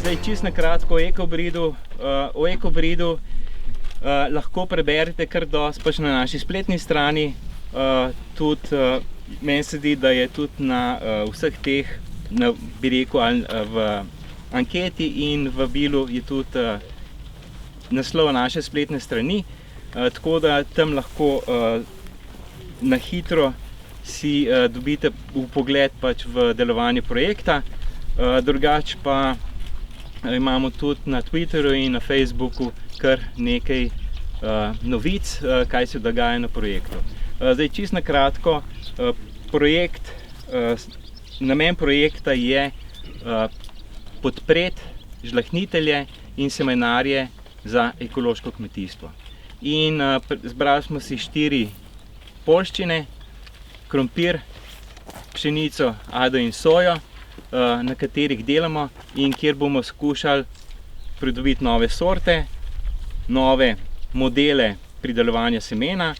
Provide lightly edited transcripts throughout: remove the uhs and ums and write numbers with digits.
Zdaj, čisto na kratko o ekobridu lahko preberete kar dosti pač na naši spletni strani. Meni se zdi, da je tudi na vseh teh, bi rekel, v anketi in v vabilu je tudi naslov naše spletne strani, tako da tam lahko na hitro si dobite vpogled pač v delovanje projekta. Drugače pa imamo tudi na Twitterju in na Facebooku kar nekaj novic, kaj se dogaja na projektu. Zdaj, čisto na kratko, namen projekta je podpreti žlahtnitelje in semenarje za ekološko kmetijstvo. In zbrali smo si 4 poljščine, krompir, pšenico, ado in sojo, na katerih delamo in kjer bomo skušali pridobiti nove sorte, nove modele pridelovanja semena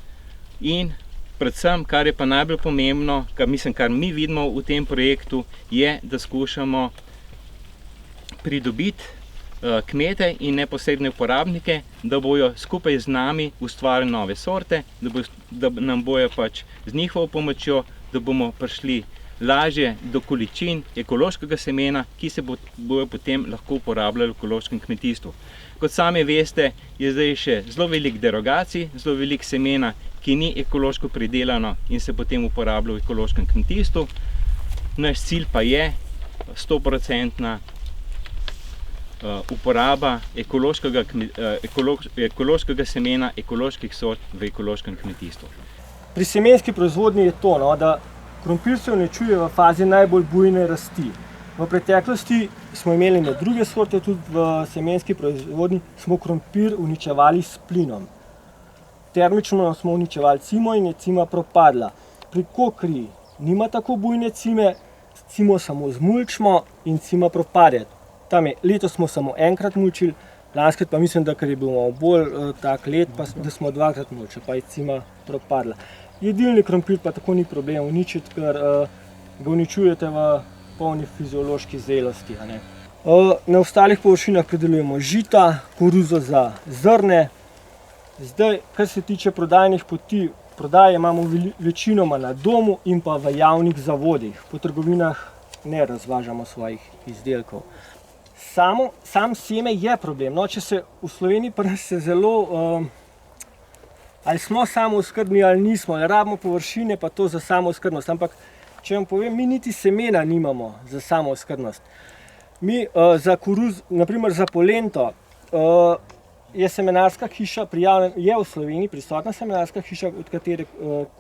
in predvsem, kar je pa najbolj pomembno, kar mi vidimo v tem projektu, je, da skušamo pridobiti kmete in neposredne uporabnike, da bojo skupaj z nami ustvarili nove sorte, da nam bojo pač z njihovo pomočjo, da bomo prišli lažje do količin ekološkega semena, ki se bojo potem lahko uporabljali v ekološkem kmetijstvu. Kot sami veste, je zdaj še zelo veliko derogacij, zelo veliko semena, ki ni ekološko pridelano in se potem uporablja v ekološkem kmetijstvu. Naš cilj pa je 100% uporaba ekološkega semena, ekoloških sort v ekološkem kmetijstvu. Pri semenski proizvodnji je to, da krompir se uničuje v fazi najbolj bujne rasti. V preteklosti smo imeli na druge sorte, tudi v semenski proizvodnji smo krompir uničevali s plinom. Termično smo uničevali cimo in je cima propadla. Pri kokriji nima tako bujne cime, cimo samo zmulčimo in cima propade. Letos smo samo enkrat mulčili, lanskrat pa mislim, da ker je bil bolj tak let, pa da smo 2krat mulčili, pa je cima propadla. Jedilni krompir pa tako ni problem uničiti, ker ga uničujete v polni fiziološki zrelosti. Na ostalih površinah pridelujemo žita, koruzo za zrne. Zdaj, kar se tiče prodajnih poti, prodaje imamo večinoma na domu in pa v javnih zavodih. Po trgovinah ne razvažamo svojih izdelkov. Sam seme je problem. Če se v Sloveniji pa se zelo ali smo samooskrbni ali nismo, ali rabimo površine pa to za samooskrbnost. Ampak, če vam povem, mi niti semena nimamo za samooskrbnost. Mi za koruz, naprimer za polento, je semenarska hiša prijavljena, je v Sloveniji prisotna semenarska hiša, od katere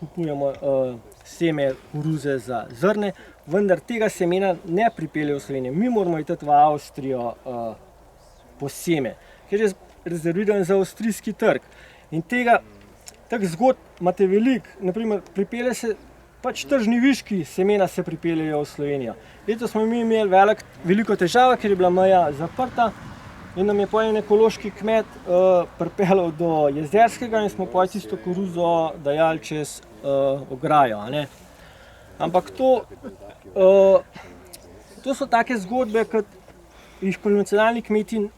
kupujemo seme koruze za zrne, vendar tega semena ne pripelje v Slovenijo. Mi moramo iti v Avstrijo po seme, ker je rezerviran za avstrijski trg. In teh zgodb imate veliko, naprimer pripelje se pač tržni viški semena se pripeljejo v Slovenijo. Letos smo mi imeli veliko težavo, ker je bila meja zaprta in nam je en ekološki kmet pripeljal do Jezerskega in smo tisto koruzo dajali čez ograjo. Ampak to so take zgodbe, ki jih konvencionalni kmeti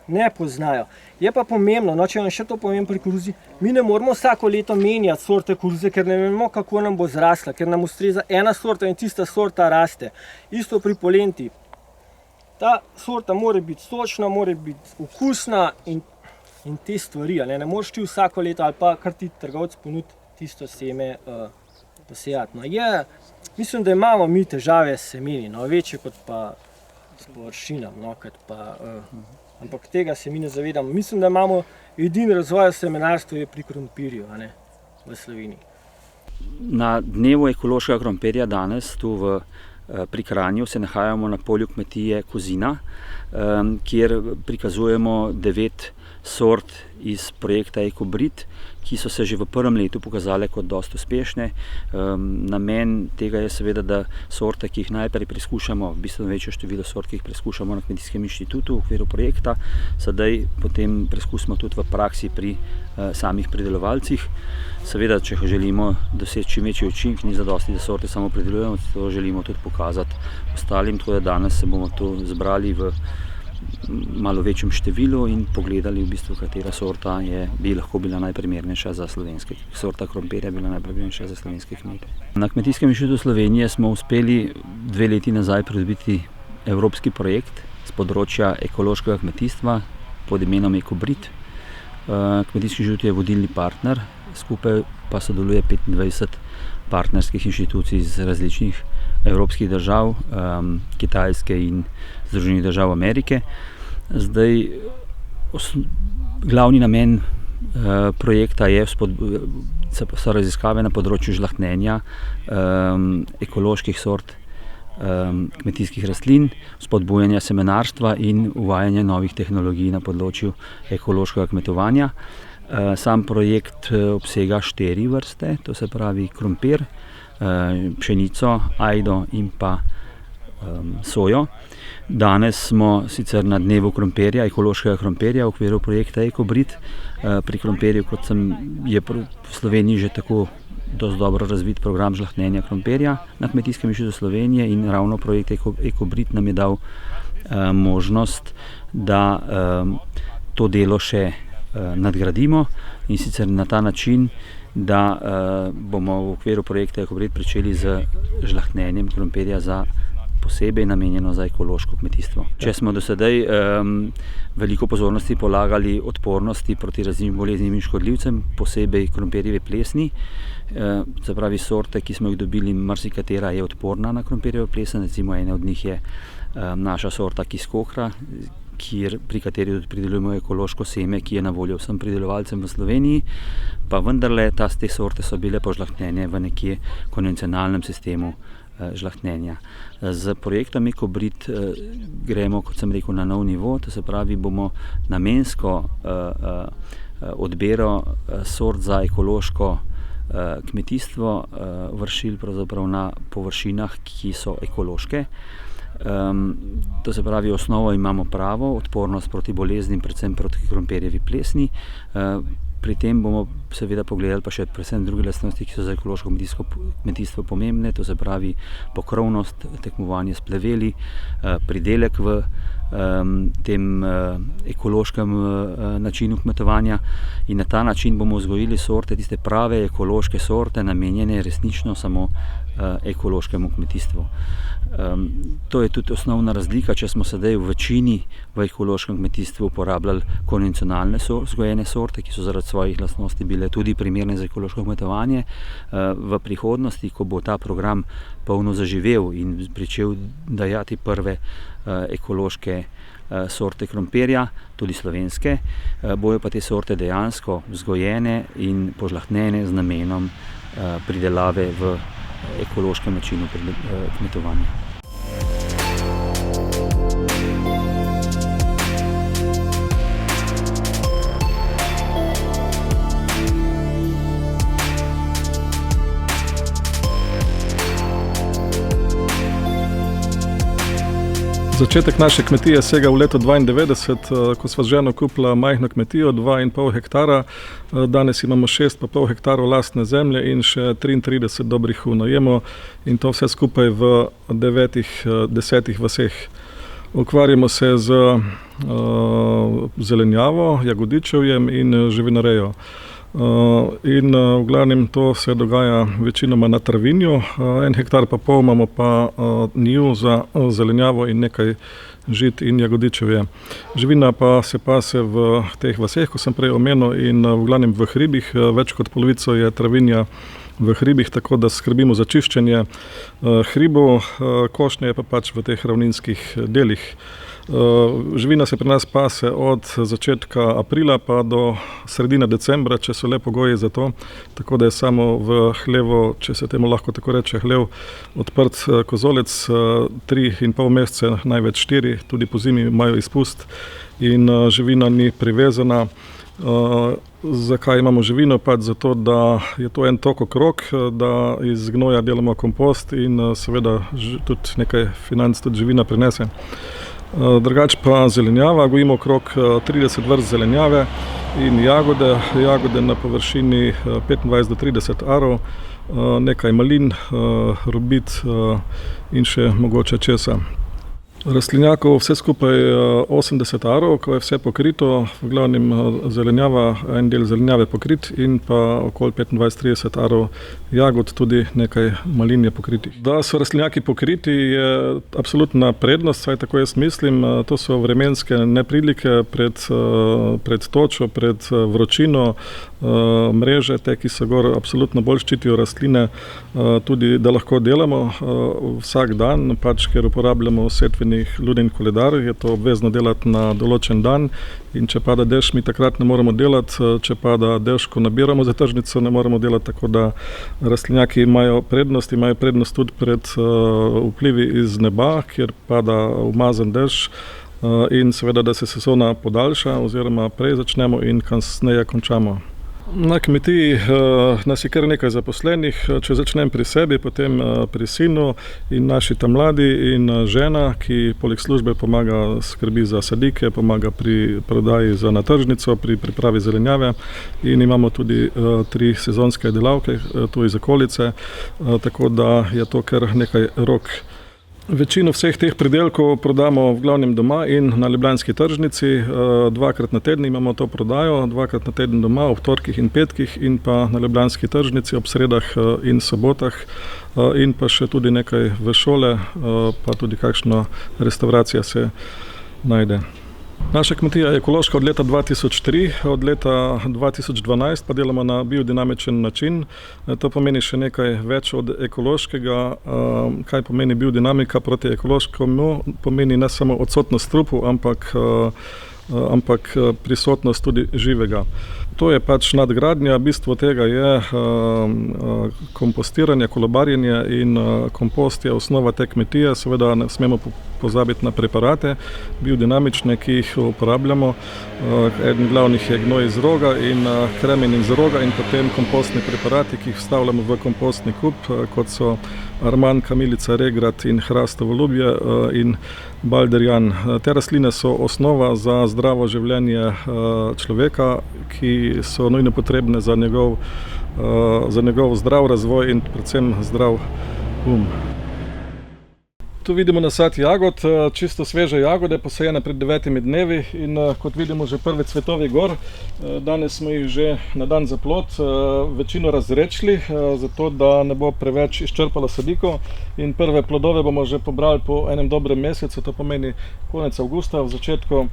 ne poznajo. Je pa pomembno, če vam še to povem pri koruzi, mi ne moramo vsako leto menjati sorte koruze, ker ne vemo, kako nam bo zrasla, ker nam ustreza ena sorta in tista sorta raste. Isto pri polenti. Ta sorta mora biti sočna, mora biti okusna in te stvari. Ne moreš ti vsako leto ali pa kar ti trgovec ponudi tisto seme posejati. Mislim, da imamo mi težave s semeni, večje kot pa s površinami, ampak tega se mi ne zavedamo. Mislim, da imamo edini razvoj v semenarstvu je pri krompirju v Sloveniji. Na dnevu ekološkega krompirja danes tu pri Kranju se nahajamo na polju kmetije Kozina, kjer prikazujemo 9 sort iz projekta EcoBrit, ki so se že v prvem letu pokazale kot dosti uspešne. Namen tega je seveda, da sorte, ki jih najprej preizkušamo, bistveno večje število sort, ki jih preizkušamo na Kmetijskem inštitutu v okviru projekta, sedaj potem preizkusimo tudi v praksi pri samih pridelovalcih. Seveda, če želimo doseči čim večji učinek, ni zadosti, da sorte samo pridelujemo, to želimo tudi pokazati ostalim, tako da danes se bomo to zbrali v malo večjem številu in pogledali v bistvu, katera sorta bi lahko bila najprimernejša za slovenske, sorta krompirja bila najprimernejša za slovenske kmete. Na Kmetijskem inštitutu Slovenije smo uspeli 2 leti nazaj pridobiti evropski projekt z področja ekološkega kmetijstva pod imenom EcoBrit. Kmetijski inštitut je vodilni partner, skupaj pa sodeluje 25 partnerskih inštitucij iz različnih evropskih držav, Kitajske in Združenih držav Amerike. Zdaj, glavni namen projekta so raziskave na področju žlahtnjenja ekoloških sort kmetijskih rastlin, spodbujanja semenarstva in uvajanja novih tehnologij na področju ekološkega kmetovanja. Sam projekt obsega 4 vrste, to se pravi krompir, pšenico, ajdo in pa sojo. Danes smo sicer na dnevu krompirja, ekološkega krompirja v okviru projekta EcoBrit. Pri krompirju, kot je v Sloveniji že tako dosti dobro razvit program žlahtnjenja krompirja na Kmetijskem inštitutu Slovenije in ravno projekt EcoBrit nam je dal možnost, da to delo še nadgradimo, in sicer na ta način, da bomo v okviru projekta EcoBrit pričeli z žlahtnjenjem krompirja za posebej namenjeno za ekološko kmetijstvo. Če smo do sedaj veliko pozornosti polagali odpornosti proti različnim boleznim in škodljivcem, posebej krompirjeve plesni, se pravi sorte, ki smo jih dobili, marsikatera je odporna na krompirjevo plesen, recimo ena od njih je naša sorta Kiskokra, pri kateri pridelujemo ekološko seme, ki je na voljo vsem pridelovalcem v Sloveniji, pa vendarle te sorte so bile požlahtnjene v nekje konvencionalnem sistemu žlahtnjenja. Z projektom EcoBrit gremo, kot sem rekel, na nov nivo, to se pravi, bomo namensko odbiro sort za ekološko kmetijstvo vršili pravzaprav na površinah, ki so ekološke. To se pravi, osnovo imamo pravo, odpornost proti boleznim, predvsem proti krompirjevi plesni. Pri tem bomo seveda pogledali pa še predvsem druge lastnosti, ki so za ekološko kmetijstvo pomembne, to se pravi pokrovnost, tekmovanje s pleveli, pridelek v tem ekološkem načinu kmetovanja, in na ta način bomo vzgojili sorte, tiste prave ekološke sorte, namenjene resnično samo ekološkemu kmetijstvu. To je tudi osnovna razlika, če smo sedaj v večini v ekološkem kmetijstvu uporabljali konvencionalne vzgojene sorte, ki so zaradi svojih lastnosti bile tudi primerne za ekološko kmetovanje. V prihodnosti, ko bo ta program polno zaživel in pričel dajati prve ekološke sorte krompirja, tudi slovenske, bojo pa te sorte dejansko vzgojene in požlahtnjene z namenom pridelave v ekološkem načinu kmetovanja. Začetek naše kmetije sega v leto 1992, ko sva z ženo kupila majhno kmetijo, 2,5 hektara. Danes imamo 6,5 hektarov lastne zemlje in še 33 dobrih v najemu, in to vse skupaj v 9-10 vaseh. Ukvarjamo se z zelenjavo, jagodičevjem in živinorejo. In v glavnem to se dogaja večinoma na travinju, 1,5 hektar imamo pa njiv za zelenjavo in nekaj žit in jagodičevje. Živina pa se pase v teh vaseh, ko sem prej omenil, in v glavnem v hribih, več kot polovico je travinja v hribih, tako da skrbimo za čiščenje hribov, košnje je pa pač v teh ravninskih delih. Živina se pri nas pase od začetka aprila pa do sredine decembra, če so le pogoji za to, tako da je samo v hlevu, če se temu lahko tako reče, hlev, odprt kozolec 3,5 meseca, največ 4, tudi po zimi imajo izpust, in živina ni privezana. Zakaj imamo živino? Pač zato, da je to en tok okrog, da iz gnoja delamo kompost in seveda tudi nekaj financ tudi živina prinese. Drugače pa zelenjava, gojimo okrog 30 vrst zelenjave in jagode na površini 25 do 30 arov, nekaj malin, robid in še mogoče česa. Rastlinjakov vse skupaj 80 arov, ko je vse pokrito, v glavnem zelenjava, en del zelenjave pokrit in pa okoli 25-30 arov jagod, tudi nekaj malin je pokritih. Da so rastlinjaki pokriti je absolutna prednost, saj tako jaz mislim, to so vremenske neprilike pred točo, pred vročino, mreže, te, ki so gor, absolutno bolj ščitijo rastline, tudi da lahko delamo vsak dan, pač ker uporabljamo setveni luden koledar, je to obvezno delati na določen dan in če pada dež, mi takrat ne moremo delati, če pada dež, ko nabiramo za tržnico, ne moremo delati, tako da rastlinjaki imajo prednost tudi pred vplivi iz neba, kjer pada umazan dež in seveda, da se sezona podaljša oziroma prej začnemo in kasneje končamo. Na kmetiji nas je kar nekaj zaposlenih, če začnem pri sebi, potem pri sinu in naši tam mladi in žena, ki poleg službe pomaga, skrbi za sadike, pomaga pri prodaji na tržnico, pri pripravi zelenjave in imamo tudi 3 sezonske delavke tu iz okolice, tako da je to kar nekaj rok. Večino vseh teh pridelkov prodamo v glavnem doma in na ljubljanski tržnici. 2-krat na teden imamo to prodajo, 2-krat na teden doma, ob torkih in petkih in pa na ljubljanski tržnici ob sredah in sobotah in pa še tudi nekaj v šole, pa tudi kakšna restauracija se najde. Naša kmetija je ekološka od leta 2003, od leta 2012 pa delamo na biodinamičen način. To pomeni še nekaj več od ekološkega. Kaj pomeni biodinamika proti ekološkemu? Pomeni ne samo odsotnost trupov, ampak prisotnost tudi živega. To je pač nadgradnja, bistvo tega je kompostiranje, kolobarjenje in kompost je osnova te kmetije. Seveda ne smemo pozabiti na preparate biodinamične, ki jih uporabljamo. Eden glavnih je gnoj iz roga in kremen iz roga in potem kompostni preparati, ki jih vstavljamo v kompostni kup, kot so arman, kamilica, regrat in hrastovo lubje in baldrijan. Te rastline so osnova za zdravo življenje človeka, ki so nujno potrebne za njegov zdrav razvoj in predvsem zdrav Tu vidimo nasad jagod, čisto sveže jagode, posajene pred 9 dnevi in kot vidimo že prvi cvetovi gor. Danes smo jih že na dan za plod večino razrečili, zato da ne bo preveč izčrpalo sadikov in prve plodove bomo že pobrali po enem dobrem mesecu, to pomeni konec avgusta, v začetku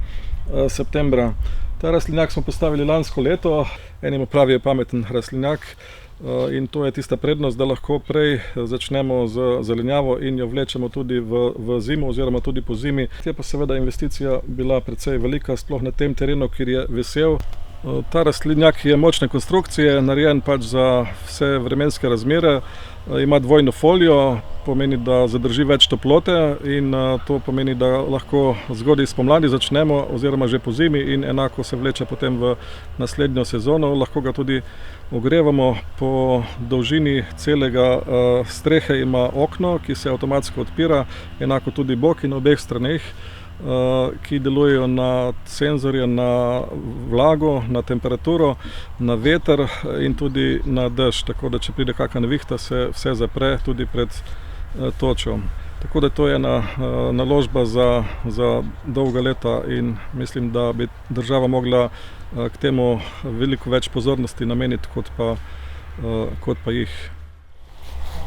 septembra. Ta rastlinjak smo postavili lansko leto, enemu pravijo pameten rastlinjak. In to je tista prednost, da lahko prej začnemo z zelenjavo in jo vlečemo tudi v zimo oziroma tudi po zimi. Je pa seveda investicija bila precej velika, sploh na tem terenu, kjer je vesel. Ta rastlinjak je močne konstrukcije, narejen pač za vse vremenske razmere. Ima dvojno folijo, pomeni, da zadrži več toplote in to pomeni, da lahko zgodaj spomladi začnemo oziroma že po zimi in enako se vleče potem v naslednjo sezono. Lahko ga tudi ogrevamo po dolžini celega strehe, ima okno, ki se avtomatsko odpira, enako tudi boki na obeh straneh, ki delujejo na senzorje, na vlago, na temperaturo, na veter in tudi na dež. Tako da, če pride kakšna nevihta, se vse zapre tudi pred točo. Tako da to je ena naložba za dolga leta in mislim, da bi država mogla k temu veliko več pozornosti nameniti, kot pa jih.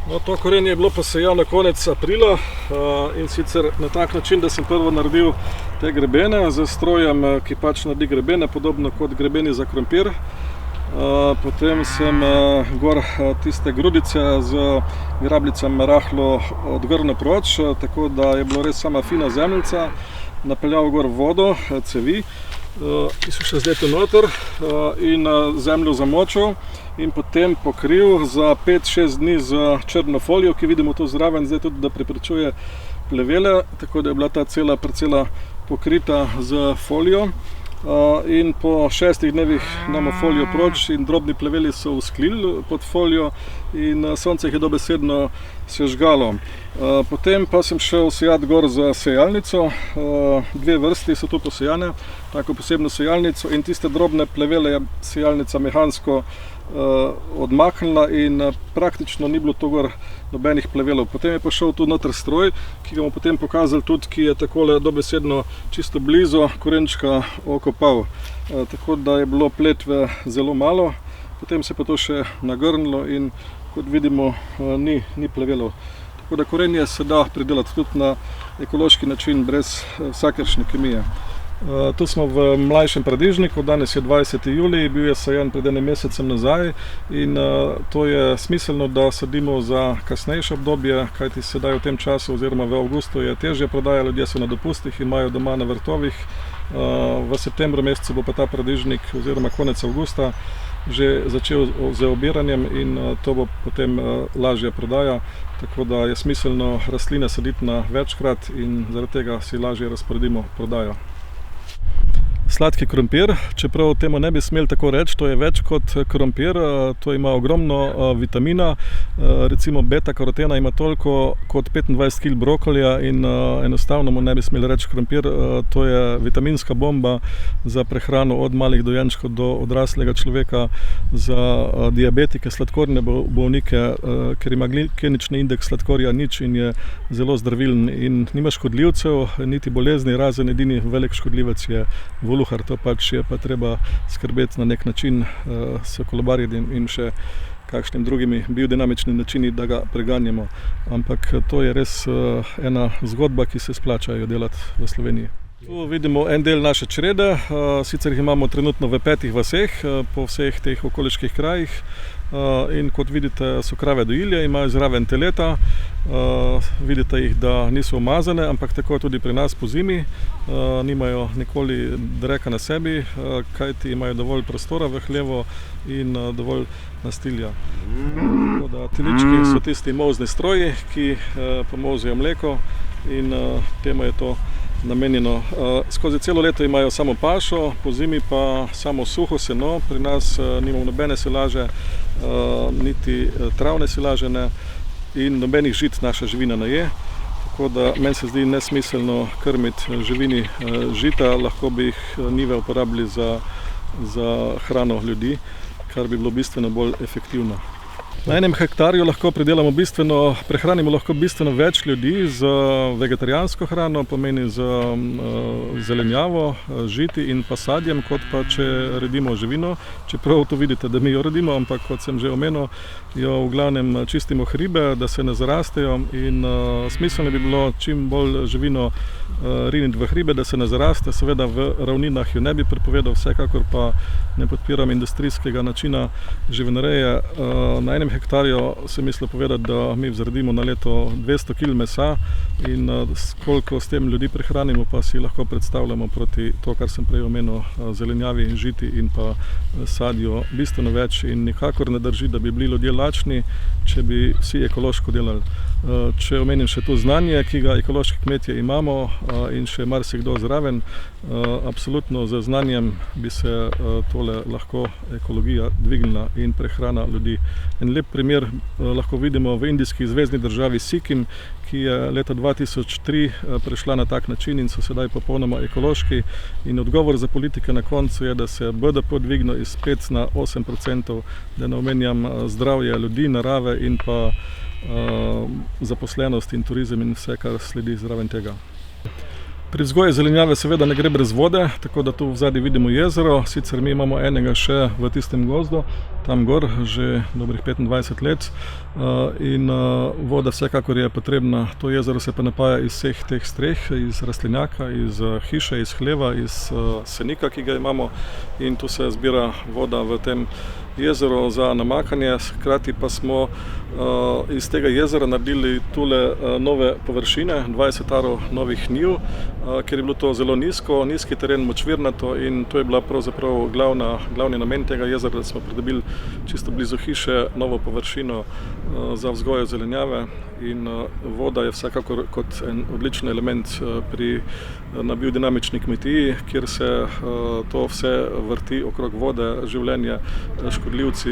No, to korenje je bilo posejano konec aprila in sicer na tak način, da sem prvo naredil te grebene z strojem, ki pač naredi grebene, podobno kot grebeni za krompir. Potem sem gor tiste grudice z grabljicami rahlo odgrnil proč, tako da je bilo res sama fina zemljica. Napeljal gor vodo, cevi, ki so še zdaj noter in zemljo zamočil in potem pokril za 5-6 dni z črno folijo, ki vidimo tu zraven, zdaj tudi, da preprečuje plevele, tako da je bila ta cela parcela pokrita z folijo. In po 6 dnevih imamo folijo proč in drobni pleveli so vzklili pod folijo in sonce jih je dobesedno sežgalo. Potem pa sem šel sejati gor za sejalnico, 2 vrsti so tu posejane, tako posebno sejalnico in tiste drobne plevele je sejalnica mehansko odmaknila in praktično ni bilo to gor nobenih plevelov. Potem je pa šel tu noter stroj, ki ga bomo potem pokazali tudi, ki je takole dobesedno čisto blizu korenčka okopal. Tako da je bilo pletve zelo malo, potem se pa to še nagrnilo in kot vidimo ni plevelov. Tako da korenje se da pridelati tudi na ekološki način, brez vsakršne kemije. Tu smo v mlajšem paradižniku, danes je 20. julij, bil je sajen pred enim mesecem nazaj in to je smiselno, da sadimo za kasnejše obdobje, kajti sedaj v tem času oziroma v avgustu je težje prodaja, ljudje so na dopustih in imajo doma na vrtovih. V septembru mesecu bo pa ta paradižnik oziroma konec avgusta že začel z obiranjem in to bo potem lažja prodaja, tako da je smiselno rastline saditi na večkrat in zaradi tega si lažje razporedimo prodajo. Sladki krompir, čeprav temu ne bi smeli tako reči, to je več kot krompir, to ima ogromno vitamina, recimo beta-karotena ima toliko kot 25 kg brokolija in enostavno mu ne bi smeli reči krompir, to je vitaminska bomba za prehrano od malih dojenčkov do odraslega človeka, za diabetike, sladkorne bolnike, ker ima glikemični indeks sladkorja nič in je zelo zdravilen in nima škodljivcev, niti bolezni, razen edini velik škodljivec je voluhar, to pač je pa treba skrbeti na nek način s kolobarjenjem in še kakšnim drugimi biodinamičnimi načini, da ga preganjamo. Ampak to je res ena zgodba, ki se splača jo delati v Sloveniji. Tu vidimo en del naše črede, sicer jih imamo trenutno v 5 vaseh po vseh teh okoliških krajih in kot vidite so krave dojilje, imajo zraven teleta, vidite jih, da niso umazane, ampak tako tudi pri nas po zimi, nimajo nikoli dreka na sebi, kajti imajo dovolj prostora v hlevu in dovolj nastilja. Tako da telički so tisti molzni stroji, ki pomolzijo mleko in temu je to namenjeno. Skozi celo leto imajo samo pašo, po zimi pa samo suho seno, pri nas nimamo nobene silaže, niti travne silaže ne in nobenih žit naša živina ne je. Tako da meni se zdi nesmiselno krmiti živini žita, lahko bi jih njive uporabili za hrano ljudi, kar bi bilo bistveno bolj efektivno. Na enem hektarju lahko prehranimo lahko bistveno več ljudi z vegetarijansko hrano, pomeni z zelenjavo, žiti in pa sadjem, kot pa če redimo živino. Čeprav to vidite, da mi jo redimo, ampak kot sem že omenil, jo v glavnem čistimo hribe, da se ne zarastejo in smiselno bi bilo čim bolj živino riniti v hribe, da se ne zaraste. Seveda v ravninah jo ne bi prepovedal, vsekakor pa ne podpiram industrijskega načina živinoreje. Na enem hektarju sem mislil povedati, da mi vzredimo na leto 200 kg mesa in koliko s tem ljudi prehranimo, pa si lahko predstavljamo proti to, kar sem prej omenil, zelenjavi in žiti in pa sadju bistveno več in nikakor ne drži, da bi bili ljudje lačni, če bi vsi ekološko delali. Če omenim še to znanje, ki ga ekološki kmetje imamo in še marsikdo zraven, absolutno z znanjem bi se tole lahko ekologija dvignila in prehrana ljudi. En lep primer lahko vidimo v indijski zvezni državi Sikim, ki je leta 2003 prešla na tak način in so sedaj popolnoma ekološki. In odgovor za politike na koncu je, da se BDP dvigne iz 5 na 8%, da ne omenjam zdravje ljudi, narave in pa zaposlenost in turizem in vse, kar sledi zraven tega. Pri vzgoji zelenjave seveda ne gre brez vode, tako da tu v zadnji vidimo jezero, sicer mi imamo enega še v tistem gozdu, tam gor, že dobrih 25 let in voda vsekakor je potrebna. To jezero se pa napaja iz vseh teh streh, iz rastlinjaka, iz hiše, iz hleva, iz senika, ki ga imamo in tu se zbira voda v tem jezero za namakanje, hkrati pa smo iz tega jezera naredili tule nove površine, 20 arov novih njiv, ker je bilo to zelo nizki teren, močvirnato, in to je bila pravzaprav glavni namen tega jezera, da smo pridobili čisto blizu hiše novo površino za vzgojo zelenjave, in voda je vsekakor kot en odličen element na biodinamični kmetiji, kjer se to vse vrti okrog vode, življenje, škodljivci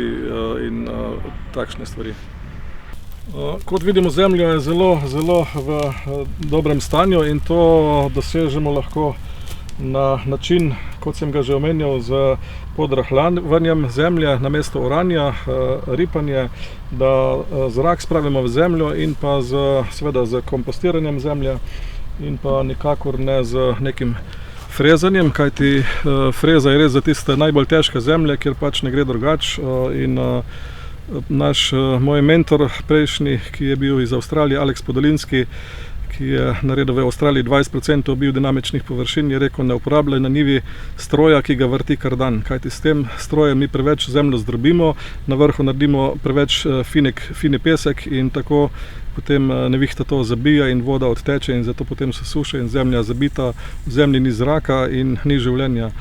in takšne stvari. Kot vidimo, zemlja je zelo v dobrem stanju, in to dosežemo lahko na način, kot sem ga že omenjal, z podrahljavanjem zemlje namesto oranja, ripanje, da zrak spravimo v zemljo, in pa seveda z kompostiranjem zemlje, in pa nikakor ne z nekim frezanjem, kajti freza je res za tiste najbolj težke zemlje, kjer pač ne gre drugače. In moj mentor prejšnji, ki je bil iz Avstralije, Alex Podolinski, ki je naredil v Avstraliji 20% biodinamičnih površin, je rekel: ne uporabljaj na njivi stroja, ki ga vrti kar dan, kajti s tem strojem mi preveč zemljo zdrobimo, na vrhu naredimo preveč fini pesek, in tako potem nevihta to zabija in voda odteče, in zato potem se suše in zemlja zabita, v zemlji ni zraka in ni življenja.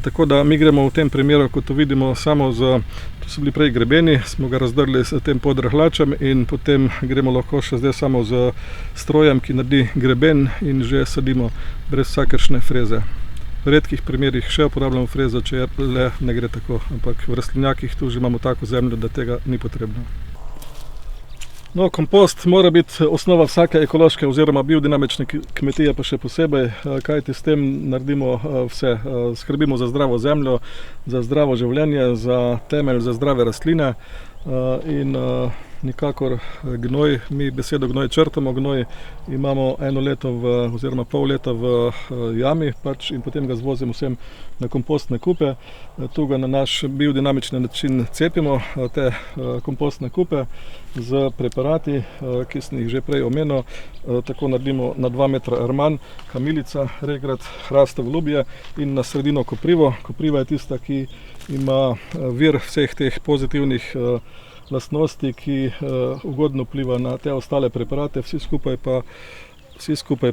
Tako da mi gremo v tem primeru, kot to vidimo, samo to so bili prej grebeni, smo ga razdrli s tem podrahlačem, in potem gremo lahko še zdaj samo z strojem, ki naredi greben, in že sadimo brez vsakršne freze. V redkih primerih še uporabljamo frezo, če le ne gre tako, ampak v rastlinjakih tu že imamo tako zemljo, da tega ni potrebno. No, kompost mora biti osnova vsake ekološke oziroma biodinamične kmetije, pa še posebej, kajti s tem naredimo vse. Skrbimo za zdravo zemljo, za zdravo življenje, za temelj, za zdrave rastline, in nikakor gnoj, mi besedo gnoj črtamo, gnoj imamo 1 leto oziroma pol leta v jami pač, in potem ga zvozimo vsem na kompostne kupe. Tu ga na naš biodinamični način cepimo, te kompostne kupe z preparati, ki sem jih že prej omenil. Tako naredimo na 2 metra rman, kamilica, regrat, hrastovo lubje in na sredino koprivo. Kopriva je tista, ki ima vir vseh teh pozitivnih lastnosti, ki ugodno vpliva na te ostale preparate, vsi skupaj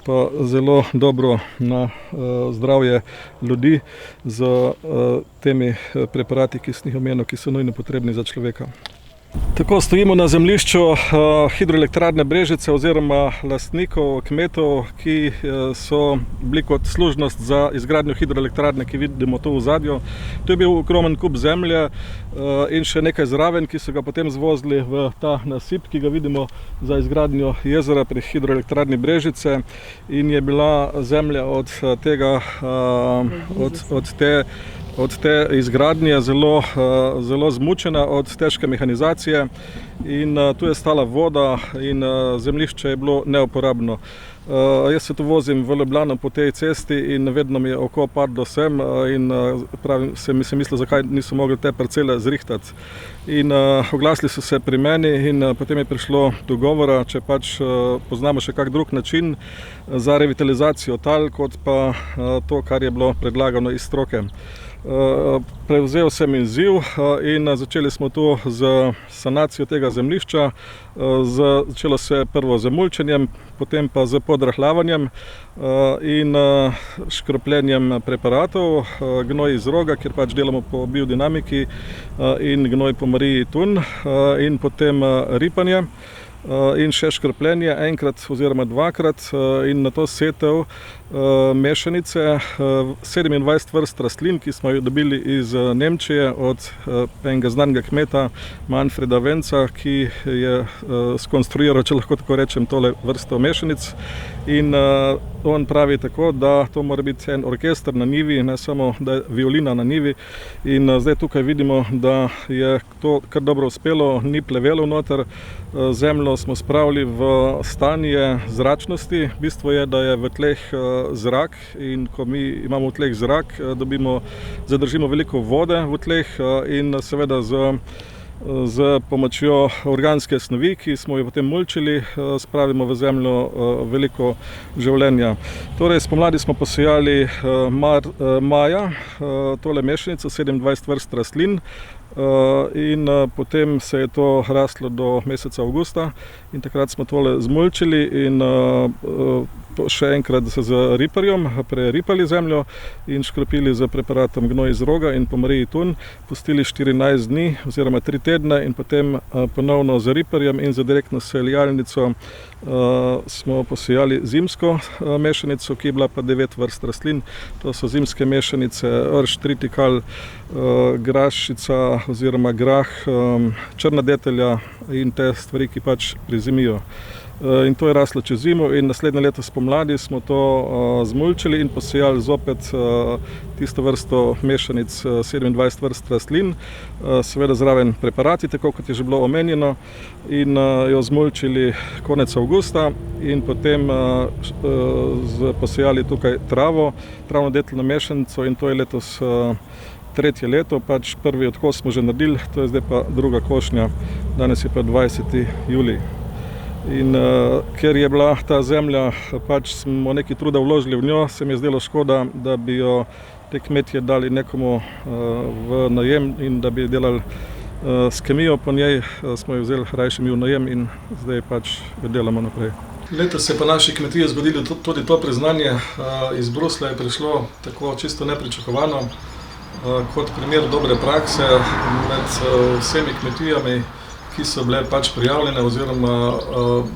pa zelo dobro na zdravje ljudi z temi preparati, ki sem jih omenil, ki so nujno potrebni za človeka. Tako stojimo na zemljišču hidroelektrarne Brežice oziroma lastnikov, kmetov, ki so bili kot služnost za izgradnjo hidroelektrarne, ki vidimo tu v ozadju. To je bil ogromen kup zemlje in še nekaj zraven, ki so ga potem zvozili v ta nasip, ki ga vidimo za izgradnjo jezera pri hidroelektrarni Brežice, in je bila zemlja od te izgradnje zelo zmučena od težke mehanizacije, in tu je stala voda in zemljišče je bilo neuporabno. Jaz se tu vozim v Ljubljano po tej cesti in vedno mi je oko padlo sem, in sem mislil, zakaj niso mogli te parcele zrihtati. In oglasili so se pri meni, in potem je prišlo do govora, če pač poznamo še kak drug način za revitalizacijo tal, kot pa to, kar je bilo predlagano iz stroke. Prevzel sem izziv in začeli smo tu z sanacijo tega zemljišča. Začelo se je prvo z mulčenjem, potem pa z podrahljavanjem in škropljenjem preparatov, gnoj iz roga, kjer pač delamo po biodinamiki, in gnoj po Mariji Tun, in potem ripanje in še škropljenje enkrat oziroma dvakrat, in na to setev mešanice 27 vrst rastlin, ki smo jo dobili iz Nemčije od enega znanega kmeta Manfreda Venca, ki je skonstruiral, če lahko tako rečem, tole vrsto mešanic. In on pravi tako, da to mora biti en orkester na njivi, ne samo da je violina na njivi. In zdaj tukaj vidimo, da je to kar dobro uspelo, ni plevelo noter. Zemljo smo spravili v stanje zračnosti. Bistvo je, da je v tleh zrak, in ko mi imamo v tleh zrak, zadržimo veliko vode v tleh, in seveda z Z pomočjo organske snovi, ki smo jo potem mulčili, spravimo v zemljo veliko življenja. Torej, spomladi smo posejali maja tole mešanico, 27 vrst rastlin, in potem se je to raslo do meseca avgusta in takrat smo tole zmulčili in še enkrat z riparjem preripali zemljo in škropili z preparatom gnoj iz roga in pomriji tun, pustili 14 dni oziroma 3 tedne in potem ponovno z riparjem in z direktno selijalnico smo posejali zimsko mešanico, ki je bila pa 9 vrst rastlin. To so zimske mešanice rž, tritikal, grašica oziroma grah, črna detelja in te stvari, ki pač prezimijo. In to je raslo čez zimo in naslednje leto spomladi smo to zmulčili in posejali zopet tisto vrsto mešanic, 27 vrst rastlin, seveda zraven preparati, tako kot je že bilo omenjeno, in jo zmulčili konec avgusta in potem posejali tukaj travno deteljno mešanico in to je letos 3. leto, pač prvi odkos smo že naredili, to je zdaj pa druga košnja, danes je pa 20. julij. In ker je bila ta zemlja, pač smo nekaj truda vložili v njo, se mi je zdelo škoda, da bi jo te kmetje dali nekomu v najem in da bi delali s kemijo po njej, smo jo vzeli rajši mi v najem in zdaj pač jo delamo naprej. Letos se je pa naši kmetiji zgodilo tudi to priznanje, iz Bruslja je prišlo tako čisto nepričakovano, kot primer dobre prakse med vsemi kmetijami, ki so bile pač prijavljene oziroma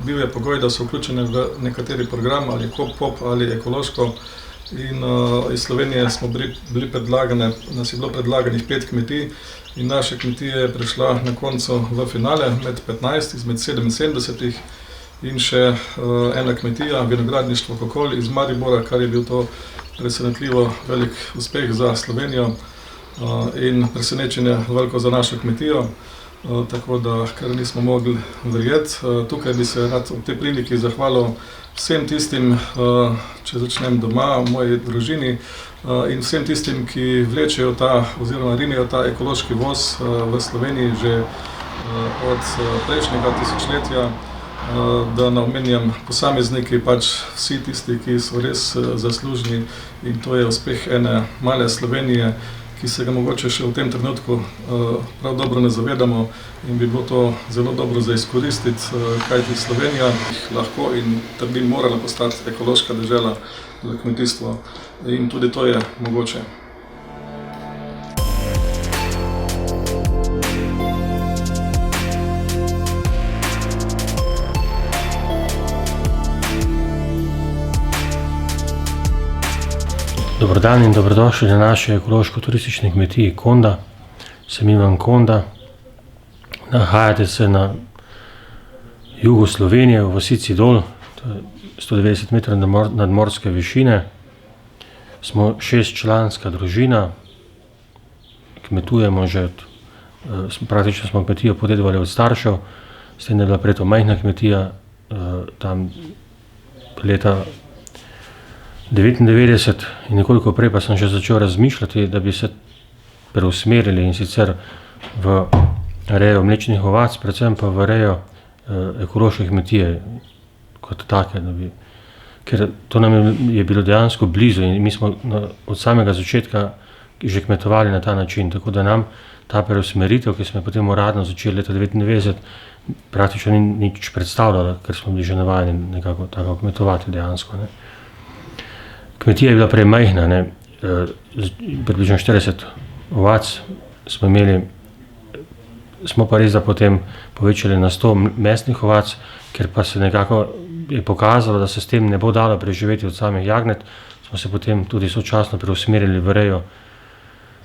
bil je pogoj, da so vključene v nekateri program ali KOP ali ekološko in iz Slovenije smo bili predlagane, nas je bilo predlaganih 5 kmetij in naša kmetija je prišla na koncu v finale med 15 izmed 77 in še ena kmetija, vinogradništvo Kokol iz Maribora, kar je bil to presenetljivo velik uspeh za Slovenijo in presenečenje veliko za našo kmetijo. Tako da, ker nismo mogli verjeti. Tukaj bi se rad ob tej priliki zahvalil vsem tistim, če začnem doma, v moji družini, in vsem tistim, ki vlečejo oziroma rinejo ta ekološki voz v Sloveniji že od prejšnjega tisočletja, da ne omenjam posamezniki, pač vsi tisti, ki so res zaslužni in to je uspeh ene male Slovenije, ki se ga mogoče še v tem trenutku prav dobro ne zavedamo in bi bilo to zelo dobro za izkoristiti, kajti Slovenija lahko in trdim morala postati ekološka dežela za kmetijstvo in tudi to je mogoče. Dober dan in dobrodošli na naši ekološko-turistični kmetiji Konda. Sem Ivan Konda. Nahajate se na jugu Slovenije, v vasici Dol, 190 metrov nadmorske višine. Smo 6-članska družina, kmetujemo že praktično smo kmetijo podedovali od staršev, s tem, da je bila prej to majhna kmetija, tam leta 99 in nekoliko prej pa sem že začel razmišljati, da bi se preusmerili in sicer v rejo mlečnih ovac, predvsem pa v rejo ekološke kmetije kot take, ker to nam je bilo dejansko blizu in mi smo od samega začetka že kmetovali na ta način, tako da nam ta preusmeritev, ki smo potem uradno začeli leta 99, praktično ni nič predstavljala, ker smo bili že navajeni nekako tako kmetovati dejansko. Kmetija je bila prej majhna, približno 40 ovac smo imeli, smo pa res da potem povečali na 100 mesnih ovac, ker pa se nekako je pokazalo, da se s tem ne bo dalo preživeti od samih jagnet, smo se potem tudi sočasno preusmerili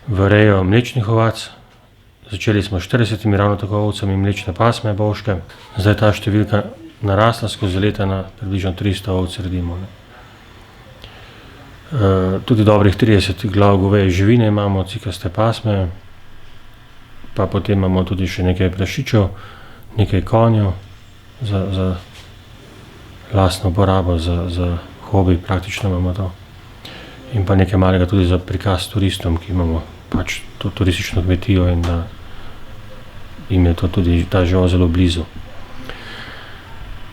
v rejo mlečnih ovac. Začeli smo 40 ravno tako ovcami mlečne pasme bovške, zdaj ta številka narasla skozi leta na približno 300 ovc redimo. Tudi dobrih 30 glav goveje živine imamo, cikaste pasme, pa potem imamo tudi še nekaj prašičev, nekaj konjev za lastno uporabo, za hobi praktično imamo to. In pa nekaj malega tudi za prikaz turistom, ki imamo pač to turistično kmetijo in da jim je to tudi ta žival zelo blizu.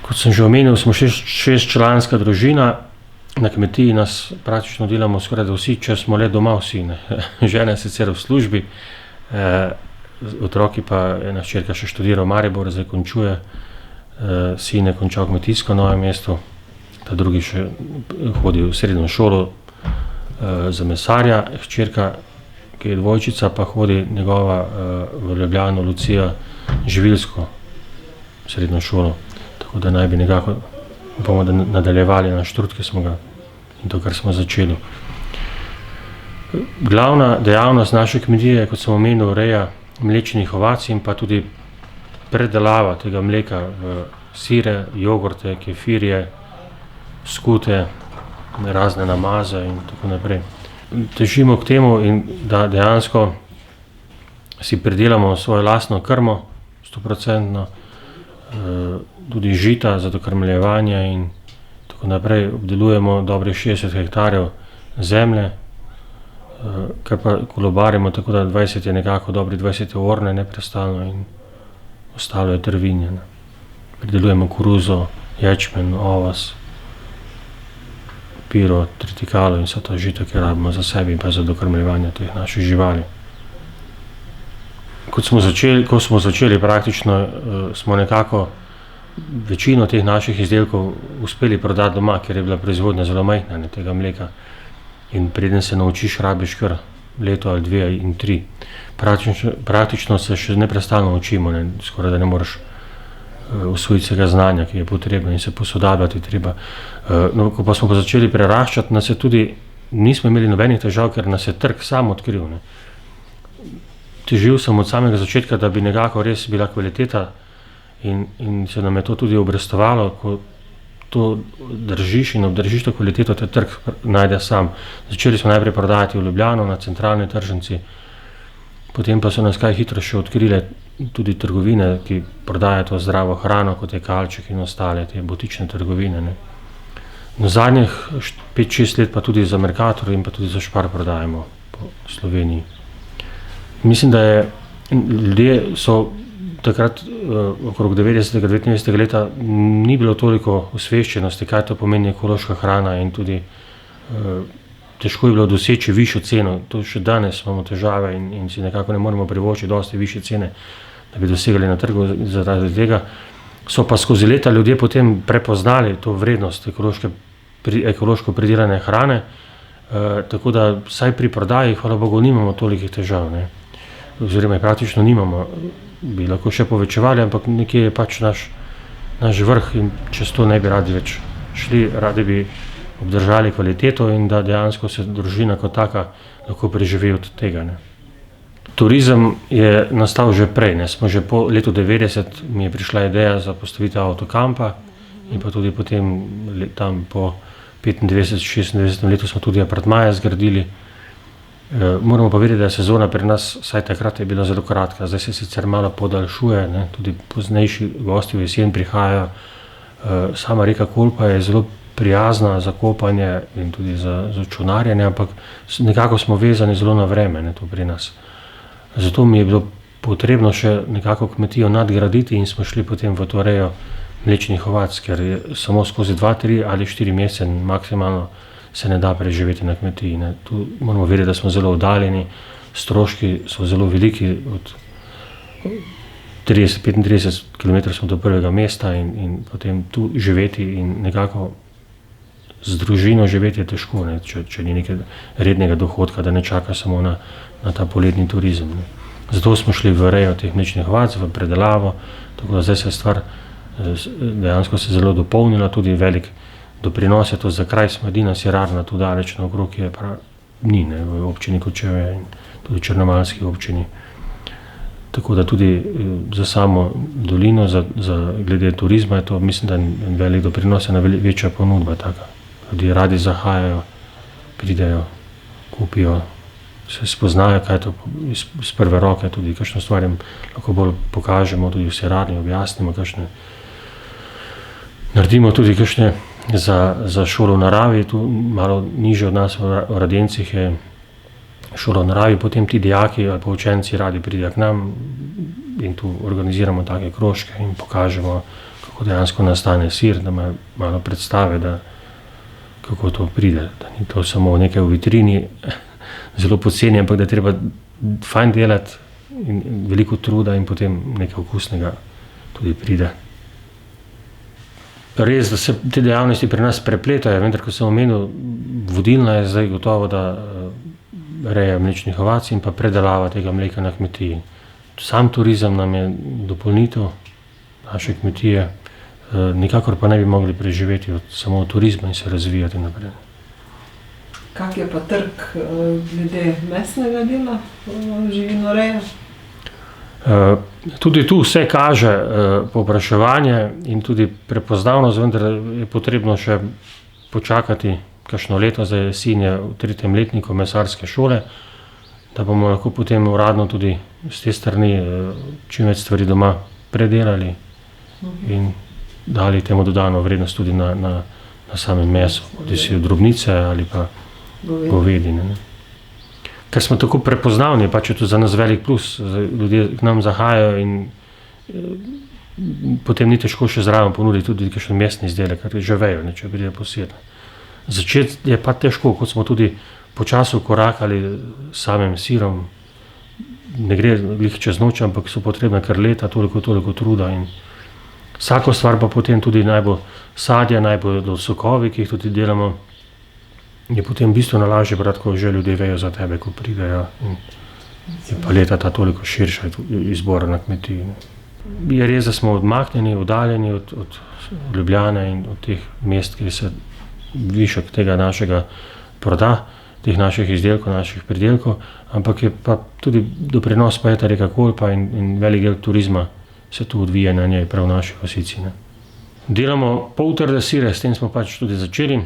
Kot sem že omenil, smo 6-članska družina, na kmetiji nas praktično delamo skoraj da vsi, če smo le doma vsi, ne. Žena je sicer v službi, otroki pa, ena hčerka še študira v Mariboru, zdaj končuje, sin je končal kmetijsko v Novem mestu, ta drugi še hodi v srednjo šolo za mesarja, hčerka, ki je dvojčica, pa hodi njegova v Ljubljano, Lucija, živilsko srednjo šolo. Tako da naj bi nekako bomo nadaljevali naš trud, ki smo ga in to, kar smo začeli. Glavna dejavnost naše kmetije, kot sem omenil, reja mlečnih ovac in pa tudi predelava tega mleka v sire, jogurte, kefirje, skute, razne namaze in tako naprej. Težimo k temu, da dejansko si pridelamo svojo lastno krmo, 100%, tudi žita za dokrmljevanje in tako naprej. Obdelujemo dobrih 60 hektarjev zemlje, kar pa kolobarimo, tako da 20 je nekako, dobri 20 je orne neprestalno in ostalo je trvinje. Pridelujemo koruzo, ječmen, ovas, piro, tritikalo in vse to žito, ki rabimo za sebi in pa za dokrmljevanje teh naših živali. Ko smo začeli praktično, smo nekako večino teh naših izdelkov uspeli prodati doma, ker je bila proizvodnja zelo majhna tega mleka. In preden se naučiš, rabiš kar leto ali 2 in 3. Praktično se še neprestano učimo, skoraj da ne moreš usvojiti vsega znanja, ki je potrebno in se posodabljati treba. No, ko pa smo začeli preraščati, nas je tudi, nismo imeli nobenih težav, ker nas je trg sam odkril. Težil sem od samega začetka, da bi nekako res bila kvaliteta in se nam je to tudi obrestovalo, ko to držiš in obdržiš to kvaliteto, te trg najde sam. Začeli smo najprej prodajati v Ljubljano na centralni tržnici, potem pa so nas kaj hitro še odkrile tudi trgovine, ki prodajajo to zdravo hrano, kot je Kalček in ostale, te butične trgovine. Na zadnjih 5-6 let pa tudi za Mercator in pa tudi za Spar prodajamo po Sloveniji. Mislim, da ljudje so takrat, okrog 90-99 leta, ni bilo toliko osveščenosti, kaj to pomeni ekološka hrana in tudi težko je bilo doseči višjo ceno. To še danes imamo težave in si nekako ne moremo privoščiti dosti višje cene, da bi dosegali na trgu zaradi tega. So pa skozi leta ljudje potem prepoznali to vrednost ekološko pridelane hrane, tako da vsaj pri prodaji, hvala Bogu, nimamo tolikih težav. Oziroma praktično nimamo, bi lahko še povečevali, ampak nekje je pač naš vrh in čez to ne bi radi več šli, radi bi obdržali kvaliteto in da dejansko se družina kot taka lahko preživi od tega. Turizem je nastal že prej, smo že po letu 90 mi je prišla ideja za postavitev avtokampa in pa tudi potem tam po 95-96 letu smo tudi apartmaje zgradili. Moramo pa vedeti, da je sezona pri nas, vsaj takrat je bila zelo kratka, zdaj se sicer malo podaljšuje, tudi poznejši gosti v jesen prihajajo. Sama reka Kolpa je zelo prijazna za kopanje in tudi za čolnarjenje, ampak nekako smo vezani zelo na vreme, to pri nas. Zato mi je bilo potrebno še nekako kmetijo nadgraditi in smo šli potem v to rejo mlečnih ovac, ker je samo skozi 2, 3 ali 4 mesece maksimalno se ne da preživeti na kmetiji. Tu moramo vedeti, da smo zelo oddaljeni, stroški so zelo veliki, od 30-35 km smo do prvega mesta in potem tu živeti in nekako z družino živeti je težko, če ni nekaj rednega dohodka, da ne čaka samo na ta poletni turizem. Zato smo šli v rejo teh mlečnih ovac, v predelavo, tako da zdaj se je stvar dejansko se zelo dopolnila, tudi velik doprinos je to za kraj, smo edina sirarna tu daleč naokrog, ki je ni v občini Kočevje in tudi črnomaljski občini. Tako da tudi za samo dolino, glede turizma je to, mislim, da je velik doprinos, ena večja ponudba taka. Ljudje radi zahajajo, pridejo, kupijo, se spoznajo, kaj je to iz prve roke, tudi kakšno stvar jim lahko bolj pokažemo, tudi v sirarni objasnimo, kakšne naredimo tudi kakšne za šolo v naravi, tu malo nižje od nas v Radencih je šola v naravi, potem ti dijaki ali pa učenci radi pridejo k nam, in tu organiziramo take krožke in pokažemo, kako dejansko nastane sir, da ima malo predstave, kako to pride, da ni to samo nekaj v vitrini, zelo poceni, ampak da je treba fajn delati in veliko truda in potem nekaj okusnega tudi pride. Res, da se te dejavnosti pri nas prepletajo, vendar, ko sem omenil, vodilna je zdaj gotovo, da reja mlečnih ovac in pa predelava tega mleka na kmetiji. Sam turizem nam je dopolnitev naše kmetije, nikakor pa ne bi mogli preživeti samo od turizma in se razvijati naprej. Kak je pa trg glede mesnega dela živinoreje? Tudi tu vse kaže povpraševanje in tudi prepoznavnost, vendar je potrebno še počakati kakšno leto, zdaj sin je v 3. letniku mesarske šole, da bomo lahko potem uradno tudi z te strani čim več stvari doma predelali in dali temu dodano vrednost tudi na samem mesu, da si v drobnice ali pa govedine. Ker smo tako prepoznavni, pač je to za nas velik plus, ljudje k nam zahajajo in potem ni težko še zraven ponuditi tudi kakšen mesni izdelek, ker že vejo, če pride posebno. Začeti je pa težko, kot smo tudi počasi korakali s samim sirom, ne gre glih čez noč, ampak so potrebne kar leta, toliko truda in vsako stvar pa potem tudi najbolj sadje, najbolj sokovi, ki jih tudi delamo, je potem bistveno lažje brati, ko že ljudje vejo za tebe, ko pridejo in je paleta toliko širša izbora na kmetiji. Je res, da smo odmaknjeni, oddaljeni od Ljubljane in od teh mest, kjer se višek tega našega proda, teh naših izdelkov, naših pridelkov, ampak je pa tudi doprinos pa je ta reka Kolpa in velik del turizma se tu odvija na njej, prav v naši vasici. Delamo poltrde sire, s tem smo pač tudi začeli.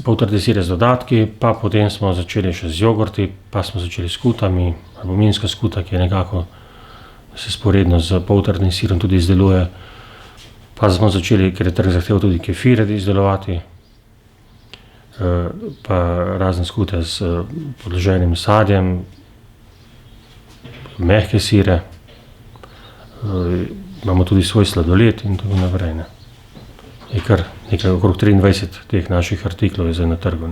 Poltrde sire z dodatki, pa potem smo začeli še z jogurti, pa smo začeli s skutami, albuminska skuta, ki je nekako se sporedno z poltrdim sirom tudi izdeluje. Pa smo začeli, ker je trg zahteval tudi kefire izdelovati, pa razne skute s podloženim sadjem, mehke sire, imamo tudi svoj sladoled in tako naprej. Je kar nekaj okrog 23 teh naših artiklov je zdaj na trgu.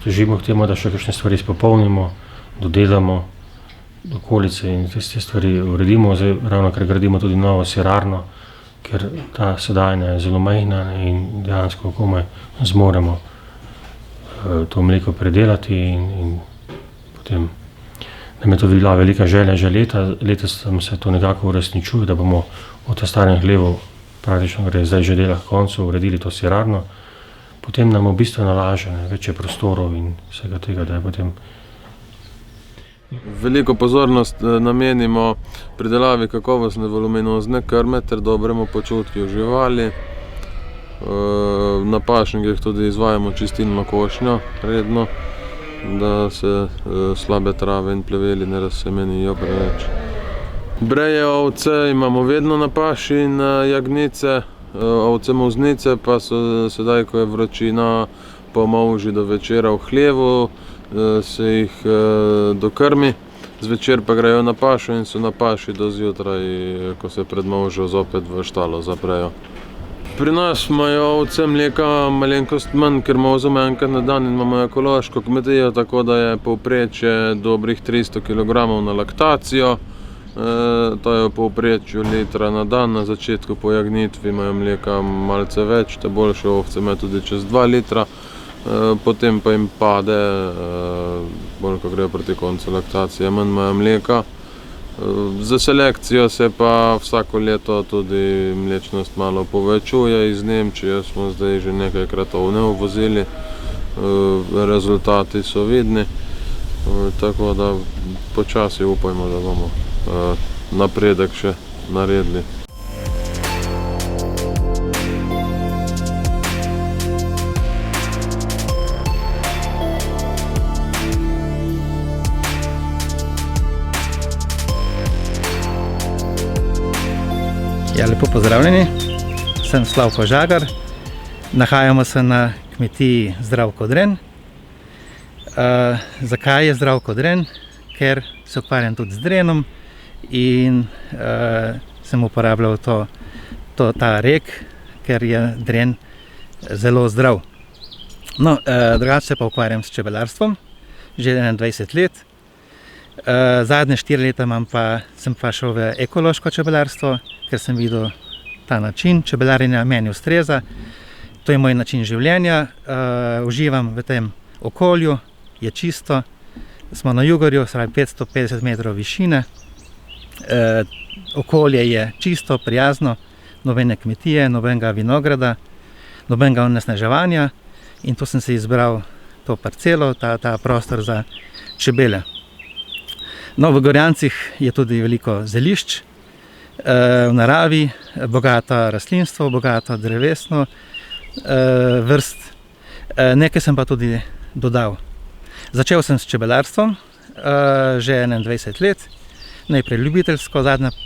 Težimo k temu, da še kakšne stvari spopolnimo, dodelamo okolice in te stvari uredimo. Zdaj ravno ker gradimo tudi novo sirarno, ker ta sedajna je zelo majhna in dejansko komaj zmoremo to mleko predelati in potem nam je to bila velika želja že leta. Letos se to nekako uresničuje, da bomo od ta starih hlevov, praktično gre zdaj že dela k koncu, uredili to sirarno. Potem nam v bistvu nalaže večje prostorov in vsega tega, da je potem. Veliko pozornost namenimo pridelavi kakovostne voluminozne krme ter dobremu počutju živali. Na pašnikih tudi izvajamo čistilno košnjo redno, da se slabe trave in pleveli ne razsemenijo preveč. Breje ovce imamo vedno na paši in jagnjice, ovce molznice pa so sedaj, ko je vročina, po molži do večera v hlevu, se jih dokrmi, zvečer pa grejo na pašo in so na paši do zjutraj, ko se pred molžjo zopet v štalo zaprejo. Pri nas imajo ovce mleka malenkost manj, ker molzamo enkrat na dan in imamo ekološko kmetijo, tako da je povprečje dobrih 300 kg na laktacijo. To je v povprečju litra na dan, na začetku po jagnjitvi imajo mleka malce več, te boljše ovce imajo tudi čez 2 litra. Potem pa jim pade, bolj ko grejo proti koncu laktacije, manj imajo mleka. Za selekcijo se pa vsako leto tudi mlečnost malo povečuje. Iz Nemčije smo zdaj že nekajkrat ovne uvozili, rezultati so vidni, tako da počasi upajmo, da bomo napredek še naredili. Ja, lepo pozdravljeni, sem Slavko Žagar, nahajamo se na kmetiji Zdravko Dren. Zakaj je Zdravko Dren? Ker se ukvarjam tudi z drenom in sem uporabljal ta rek, ker je dren zelo zdrav. No, drugače se pa ukvarjam s čebelarstvom, že 21 let. Zadnje 4 leta sem pa šel v ekološko čebelarstvo, ker sem videl ta način čebelarjenja meni ustreza. To je moj način življenja, uživam v tem okolju, je čisto. Smo na Jugorju, 550 metrov višine. Okolje je čisto, prijazno, nobene kmetije, nobenega vinograda, nobenega onesnaževanja. In tu sem si izbral to parcelo, ta prostor za čebele. No, v Gorjancih je tudi veliko zelišč, v naravi, bogato rastlinstvo, bogato drevesno vrst. Nekaj sem pa tudi dodal. Začel sem s čebelarstvom že 21 let, najprej ljubiteljsko,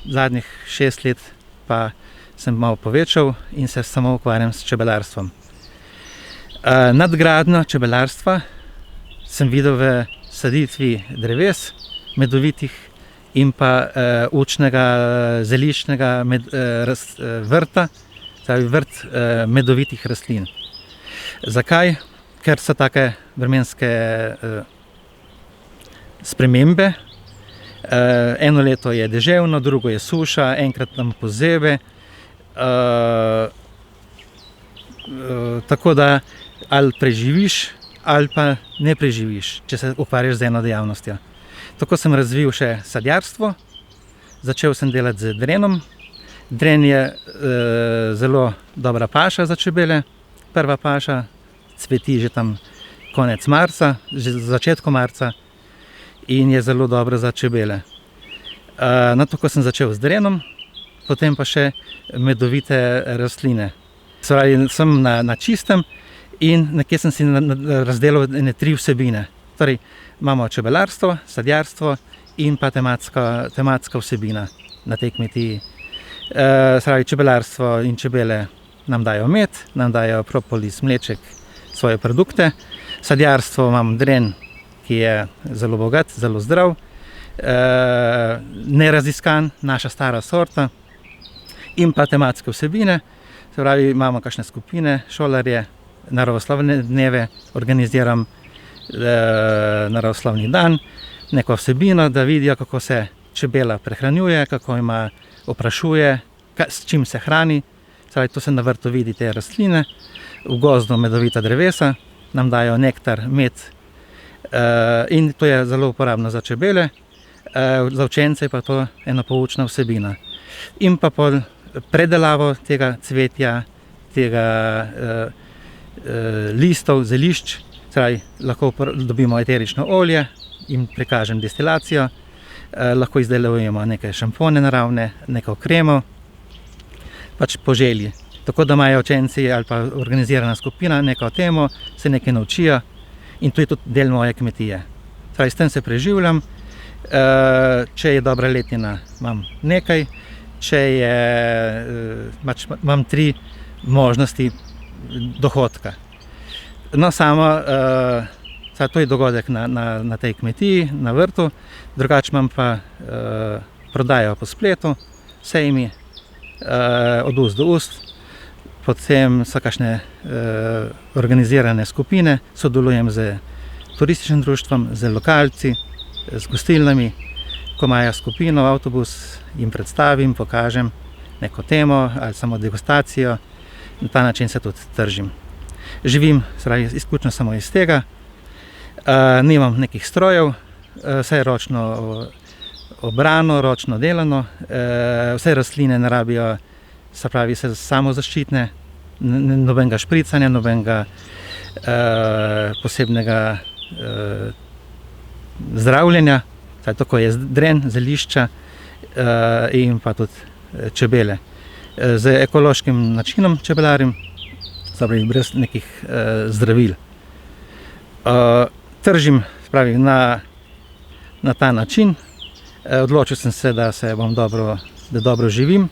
zadnjih 6 let pa sem malo povečal in se samo ukvarjam s čebelarstvom. Nadgradnjo čebelarstva sem videl v saditvi dreves, medovitih in pa učnega zeliščnega vrta, vrt medovitih rastlin. Zakaj? Ker so take vremenske spremembe. Eno leto je deževno, drugo je suša, enkrat nam pozebe. Tako da ali preživiš ali pa ne preživiš, če se ukvarjaš z eno dejavnostjo. Tako sem razvil še sadjarstvo, začel sem delati z drenom. Dren je zelo dobra paša za čebele. Prva paša cveti že tam konec marca, že začetku marca in je zelo dobra za čebele. No, tako sem začel z drenom, potem pa še medovite rastline. Sem na čistem in nekje sem si razdelil 3 vsebine. Torej, imamo čebelarstvo, sadjarstvo in pa tematska vsebina na tej kmetiji. Čebelarstvo in čebele nam dajo med, nam dajo propolis, mleček, svoje produkte. Sadjarstvo imam dren, ki je zelo bogat, zelo zdrav, neraziskan, naša stara sorta. In pa tematske vsebine, imamo kakšne skupine, šolarje, naravoslovne dneve, organiziram naravoslovni dan, neko vsebino, da vidijo, kako se čebela prehranjuje, kako ima oprašuje, s čim se hrani. Tu se na vrtu vidi te rastline, v gozdu medovita drevesa, nam dajo nektar, med in to je zelo uporabno za čebele, za učence je pa to ena poučna vsebina. In pa pol predelavo tega cvetja, tega listov, zelišč, lahko dobimo eterično olje in prikažem destilacijo, lahko izdelujemo neke šampone naravne, neko kremo, pač po želji. Tako da imajo učenci ali pa organizirana skupina neko temo, se nekaj naučijo in to je tudi del moje kmetije. S tem se preživljam, če je dobra letina, imam nekaj, če je, imam 3 možnosti dohodka. No, to je dogodek na tej kmetiji, na vrtu, drugače imam pa prodajo po spletu, sejmi, od ust do ust, potem so kakšne organizirane skupine, sodelujem z turističnim društvom, z lokalci, z gostilnami. Ko imajo skupino, avtobus, jim predstavim, pokažem neko temo ali samo degustacijo, na ta način se tudi tržim. Živim izključno samo iz tega, nimam nekih strojev, vse je ročno obrano, ročno delano, vse rastline ne rabijo, se pravi, se samozaščitne, nobenega špricanja, nobenega posebnega zdravljenja, tako je dren, zelišča in pa tudi čebele. Z ekološkim načinom čebelarim, brez nekih zdravil. Tržim na ta način, odločil sem se, da dobro živim,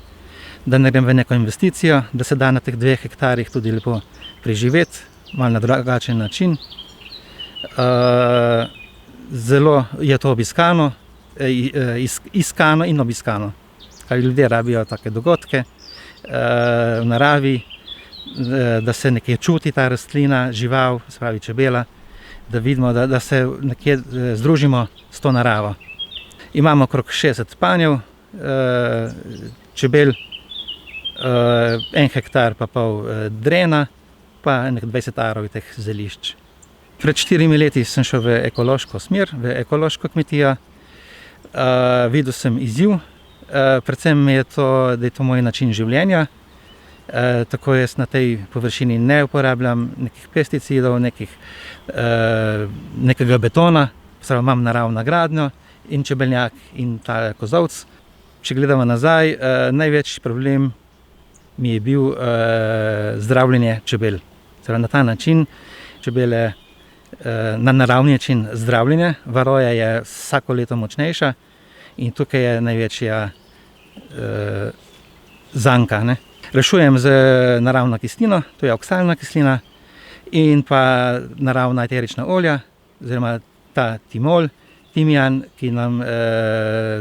da ne grem v neko investicijo, da se da na teh 2 hektarjih tudi lepo preživeti, malo na drugačen način. Zelo je to obiskano, iskano in obiskano. Kaj ljudje rabijo take dogodke v naravi, da se nekje čuti ta rastlina, žival, se pravi čebela, da vidimo, da se nekje združimo s to naravo. Imamo okrog 60 panjev čebel, 1 hektar pa pol drena, pa nek 20 arov teh zelišč. Pred 4 leti sem šel v ekološko smer, v ekološko kmetijo. Videl sem izziv, predvsem je to, da je to moj način življenja. Tako jaz na tej površini ne uporabljam nekih pesticidov, nekega betona, imam naravno gradnjo in čebeljak in ta kozolc. Če gledamo nazaj, največji problem mi je bil zdravljenje čebel. Na ta način čebele na naravni način zdravljenje, varoja je vsako leto močnejša in tukaj je največja zanka. Ne? Rešujem z naravno kislino, to je oksalna kislina, in pa naravna eterična olja, oziroma ta timol, timijan, ki nam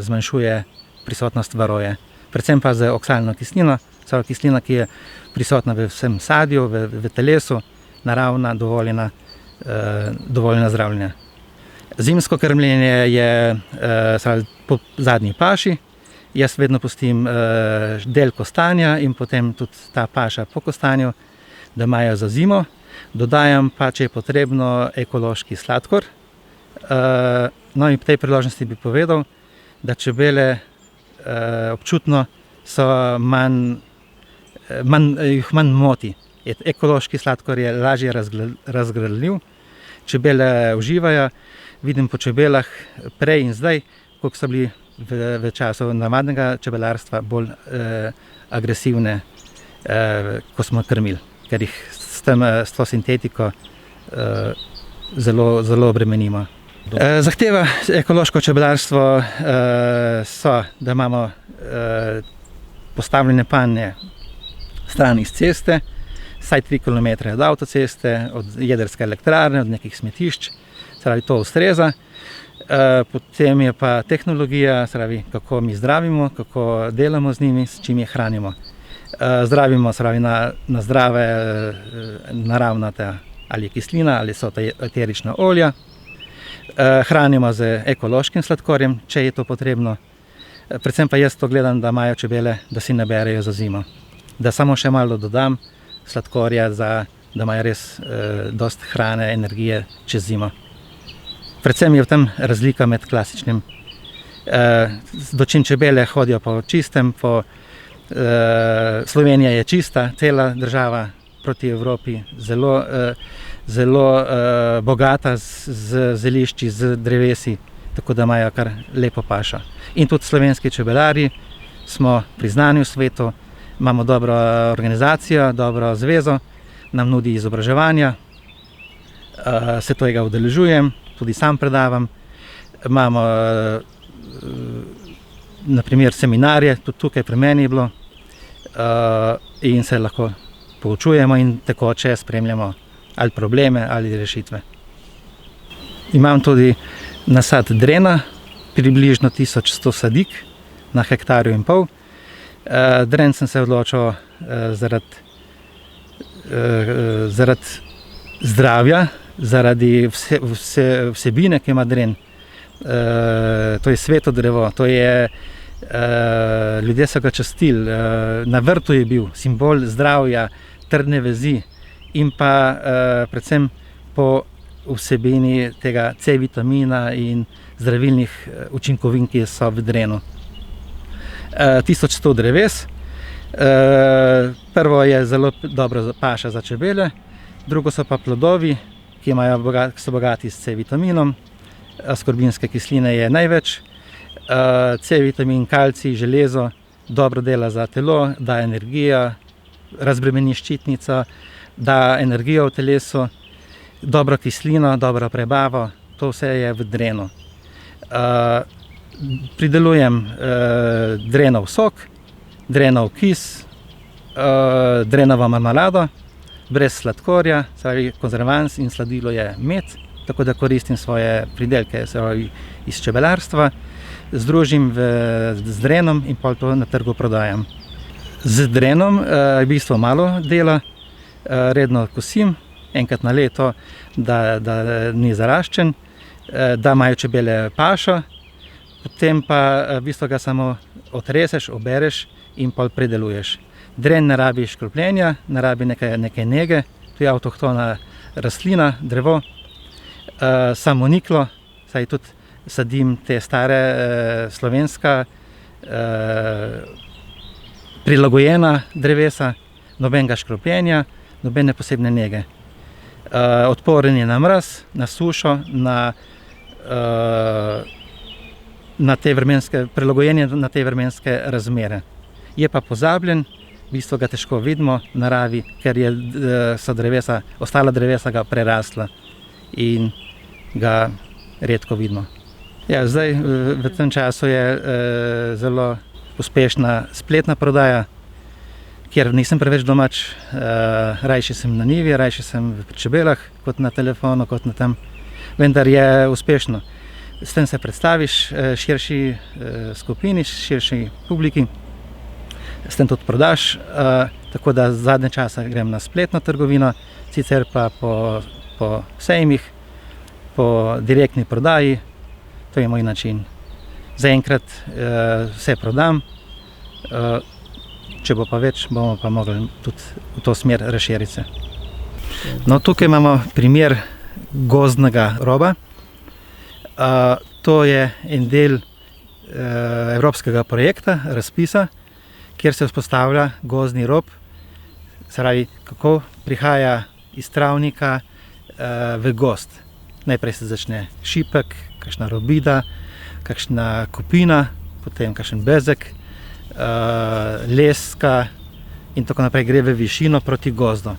zmanjšuje prisotnost varoje. Predvsem pa z oksalno kislino, kislina, ki je prisotna v vsem sadju, v telesu, naravna, dovoljena zdravljenja. Zimsko krmljenje je po zadnji paši. Jaz vedno pustim del kostanja in potem tudi ta paša po kostanju, da imajo za zimo. Dodajam pa, če je potrebno, ekološki sladkor. No in v tej priložnosti bi povedal, da čebele občutno so jih manj moti. Ekološki sladkor je lažje razgradljiv, čebele uživajo. Vidim po čebelah prej in zdaj, koliko so bili v času navadnega čebelarstva bolj agresivne, ko smo krmili, ker jih s to sintetiko zelo obremenimo. Zahteva ekološko čebelarstvo so, da imamo postavljene panje stran iz ceste, vsaj 3 km od avtoceste, od jedrske elektrarne, od nekih smetišč, to ustreza. Potem je pa tehnologija, kako mi zdravimo, kako delamo z njimi, s čim jih hranimo. Zdravimo na zdrave naravna ali kislina ali so eterična olja. Hranimo z ekološkim sladkorjem, če je to potrebno. Predvsem pa jaz to gledam, da imajo čebele, da si naberejo za zimo. Da samo še malo dodam sladkorja, da imajo res dosti hrane, energije čez zimo. Predvsem je v tem razlika med klasičnim. Dočim čebele hodijo po čistem, Slovenija je čista, cela država proti Evropi, zelo bogata z zelišči, z drevesi, tako da imajo kar lepo pašo. In tudi slovenski čebelarji smo priznani v svetu, imamo dobro organizacijo, dobro zvezo, nam nudi izobraževanja, se tega udeležujem, tudi sam predavam. Imamo na primer seminarje, tudi tukaj pri meni je bilo, in se lahko poučujemo in tekoče spremljamo ali probleme ali rešitve. Imam tudi nasad drena, približno 1100 sadik na 1,5 hektara. Dren sem se odločil zaradi zdravja, zaradi vsebine, ki ima dren. To je sveto drevo, ljudje so ga častili, na vrtu je bil simbol zdravja, trdne vezi in pa predvsem po vsebini tega C vitamina in zdravilnih učinkovin, ki so v drenu. 1100 dreves. Prvo je zelo dobro paša za čebele, drugo so pa plodovi, ki so bogati s C vitaminom, askorbinske kisline je največ. C vitamin, kalcij, železo dobro dela za telo, da energijo, razbremeni ščitnico, da energijo v telesu, dobro kislino, dobro prebavo, to vse je v drenu. Pridelujem drenov sok, drenov kis, drenovo marmelado, brez sladkorja, konzervans in sladilo je med, tako da koristim svoje pridelke iz čebelarstva. združim z drenom in pol to na trgu prodajam. Z drenom je v bistvu malo dela, redno kosim, enkrat na leto, da ni zaraščen, da imajo čebele pašo, potem pa v bistvu ga samo otreseš, obereš in pol predeluješ. Dren ne rabi škropljenja, ne rabi neke nege, to je avtohtona rastlina, drevo, samoniklo, saj tudi sadim te stare slovenska prilagojena drevesa, nobenega škropljenja, nobene posebne nege. Odporen je na mraz, na sušo, prilagojen je na te vremenske razmere. Je pa pozabljen, v bistvu ga težko vidimo v naravi, ker so ostala drevesa ga prerasla in ga redko vidimo. Ja, zdaj v tem času je zelo uspešna spletna prodaja, kjer nisem preveč domač, rajši sem na njivi, rajši sem pri čebelah, kot na telefonu, kot na tem, vendar je uspešno. S tem se predstaviš širši skupini, širši publiki, s tem tudi prodaš, tako da zadnje časa grem na spletno trgovino, sicer pa po sejmih, po direktni prodaji, to je moj način. Zaenkrat vse prodam, če bo pa več, bomo pa mogli tudi v to smer razširiti se. No, tukaj imamo primer gozdnega roba. To je en del evropskega projekta, razpisa, kjer se vzpostavlja gozdni rob, se pravi, kako prihaja iz travnika v gozd. Najprej se začne šipek, kakšna robida, kakšna kupina, potem kakšen bezek, leska in tako naprej gre v višino proti gozdu.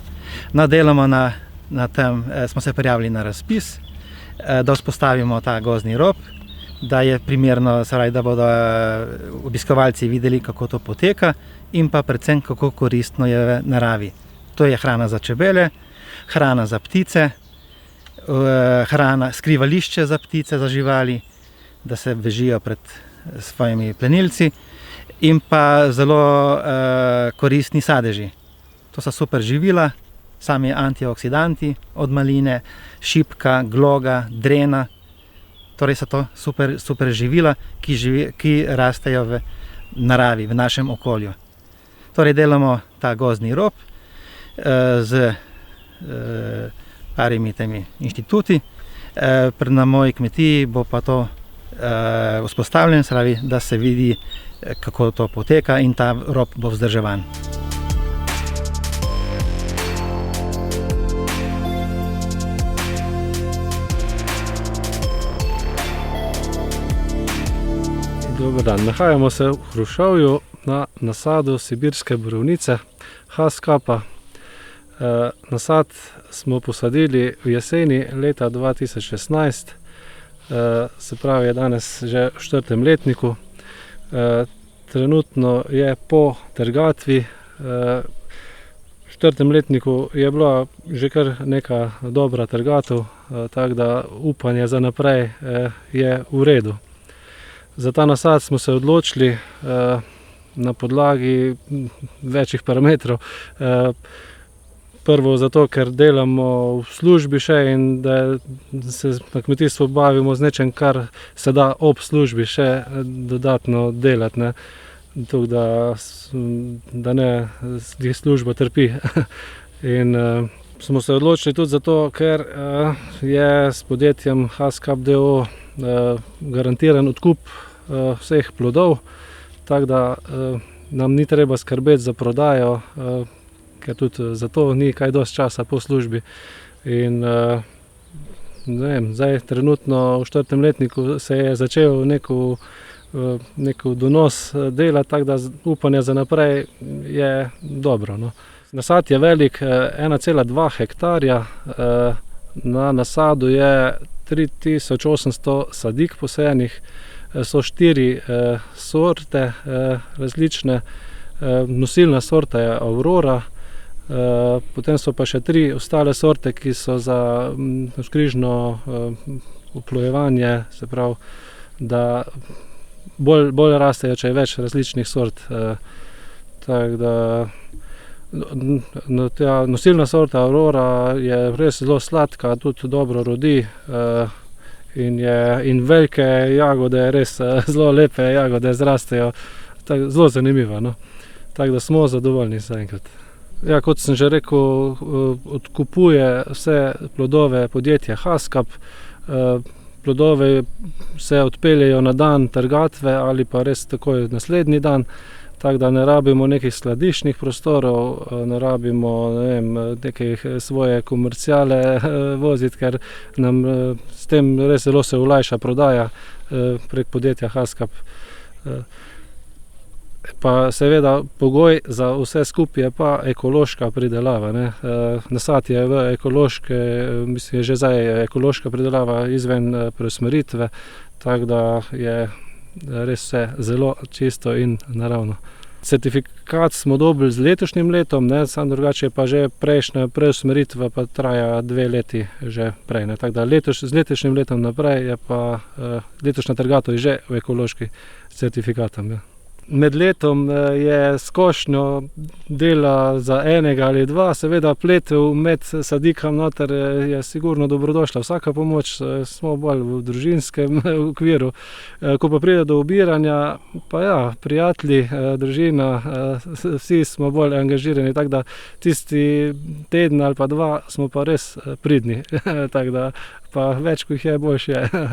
No, delamo na tem, smo se prijavili na razpis, da vzpostavimo ta gozdni rob, da je primerno, da bodo obiskovalci videli, kako to poteka in pa predvsem, kako koristno je v naravi. To je hrana za čebele, hrana za ptice, skrivališče za ptice, za živali, da se bežijo pred svojimi plenilci in pa zelo koristni sadeži. To so super živila, sami antioksidanti od maline, šipka, gloga, drena. Torej so to super živila, ki rastejo v naravi, v našem okolju. Torej delamo ta gozdni rob z parimi temi inštituti. Na moji kmetiji bo pa to vzpostavljen, da se vidi, kako to poteka in ta rob bo vzdrževan. Dober dan, nahajamo se v Hrušovju na nasadu sibirske borovnice Haskapa. Nasad smo posadili v jeseni leta 2016, se pravi je danes že v 4. letniku. Trenutno je po trgatvi, v 4. letniku je bila že kar neka dobra trgatev, tako da upanje za naprej je v redu. Za ta nasad smo se odločili na podlagi večjih parametrov. Prvo zato, ker delamo v službi še in da se na kmetijstvu bavimo z nečem, kar se da ob službi še dodatno delati, ne? Tako da ne služba trpi. In smo se odločili tudi zato, ker je s podjetjem Haskap d.o.o. garantiran odkup vseh plodov, tako da nam ni treba skrbeti za prodajo, ker tudi zato ni kaj dosti časa po službi. In zdaj trenutno v 4. letniku se je začel nek donos dela, tako da upanje za naprej je dobro, no. Nasad je velik 1,2 hektarja, na nasadu je 3800 sadik posajenih, so 4 sorte različne, nosilna sorta je Aurora, potem so pa še 3 ostale sorte, ki so za navzkrižno oplojevanje, se pravi, da bolj rastejo, če je več različnih sort. Tako da nosilna sorta Aurora je res zelo sladka, tudi dobro rodi in velike jagode, res zelo lepe jagode zrastejo. Zelo zanimiva, no. Tako da smo zadovoljni zaenkrat. Ja, kot sem že rekel, odkupuje vse plodove podjetje Haskap. Plodove se odpeljejo na dan trgatve ali pa res takoj naslednji dan. Tako da ne rabimo nekih skladiščnih prostorov, ne rabimo nekih svoje komerciale voziti, ker nam s tem res zelo se olajša prodaja prek podjetja Haskap. Pa seveda pogoj za vse skupaj je pa ekološka pridelava, ne. Nasad je v ekološke, mislim, je že zdaj ekološka pridelava izven preusmeritve, tako da je res vse zelo čisto in naravno. Certifikat smo dobili z letošnjim letom, ne, samo drugače pa že prejšnja preusmeritva pa traja 2 leti že prej, ne. Tako da z letošnjim letom naprej je pa letošnja trgatev je že v ekološki certifikatom, ja. Med letom je skošnjo dela za enega ali dva, seveda pletev med sadikam noter je sigurno dobrodošla vsaka pomoč, smo bolj v družinskem okviru. Ko pa pride do obiranja, pa ja, prijatelji, družina, vsi smo bolj angažirani, tako da tisti teden ali pa 2 smo pa res pridni, tako da pa več, ko jih je, boljše je.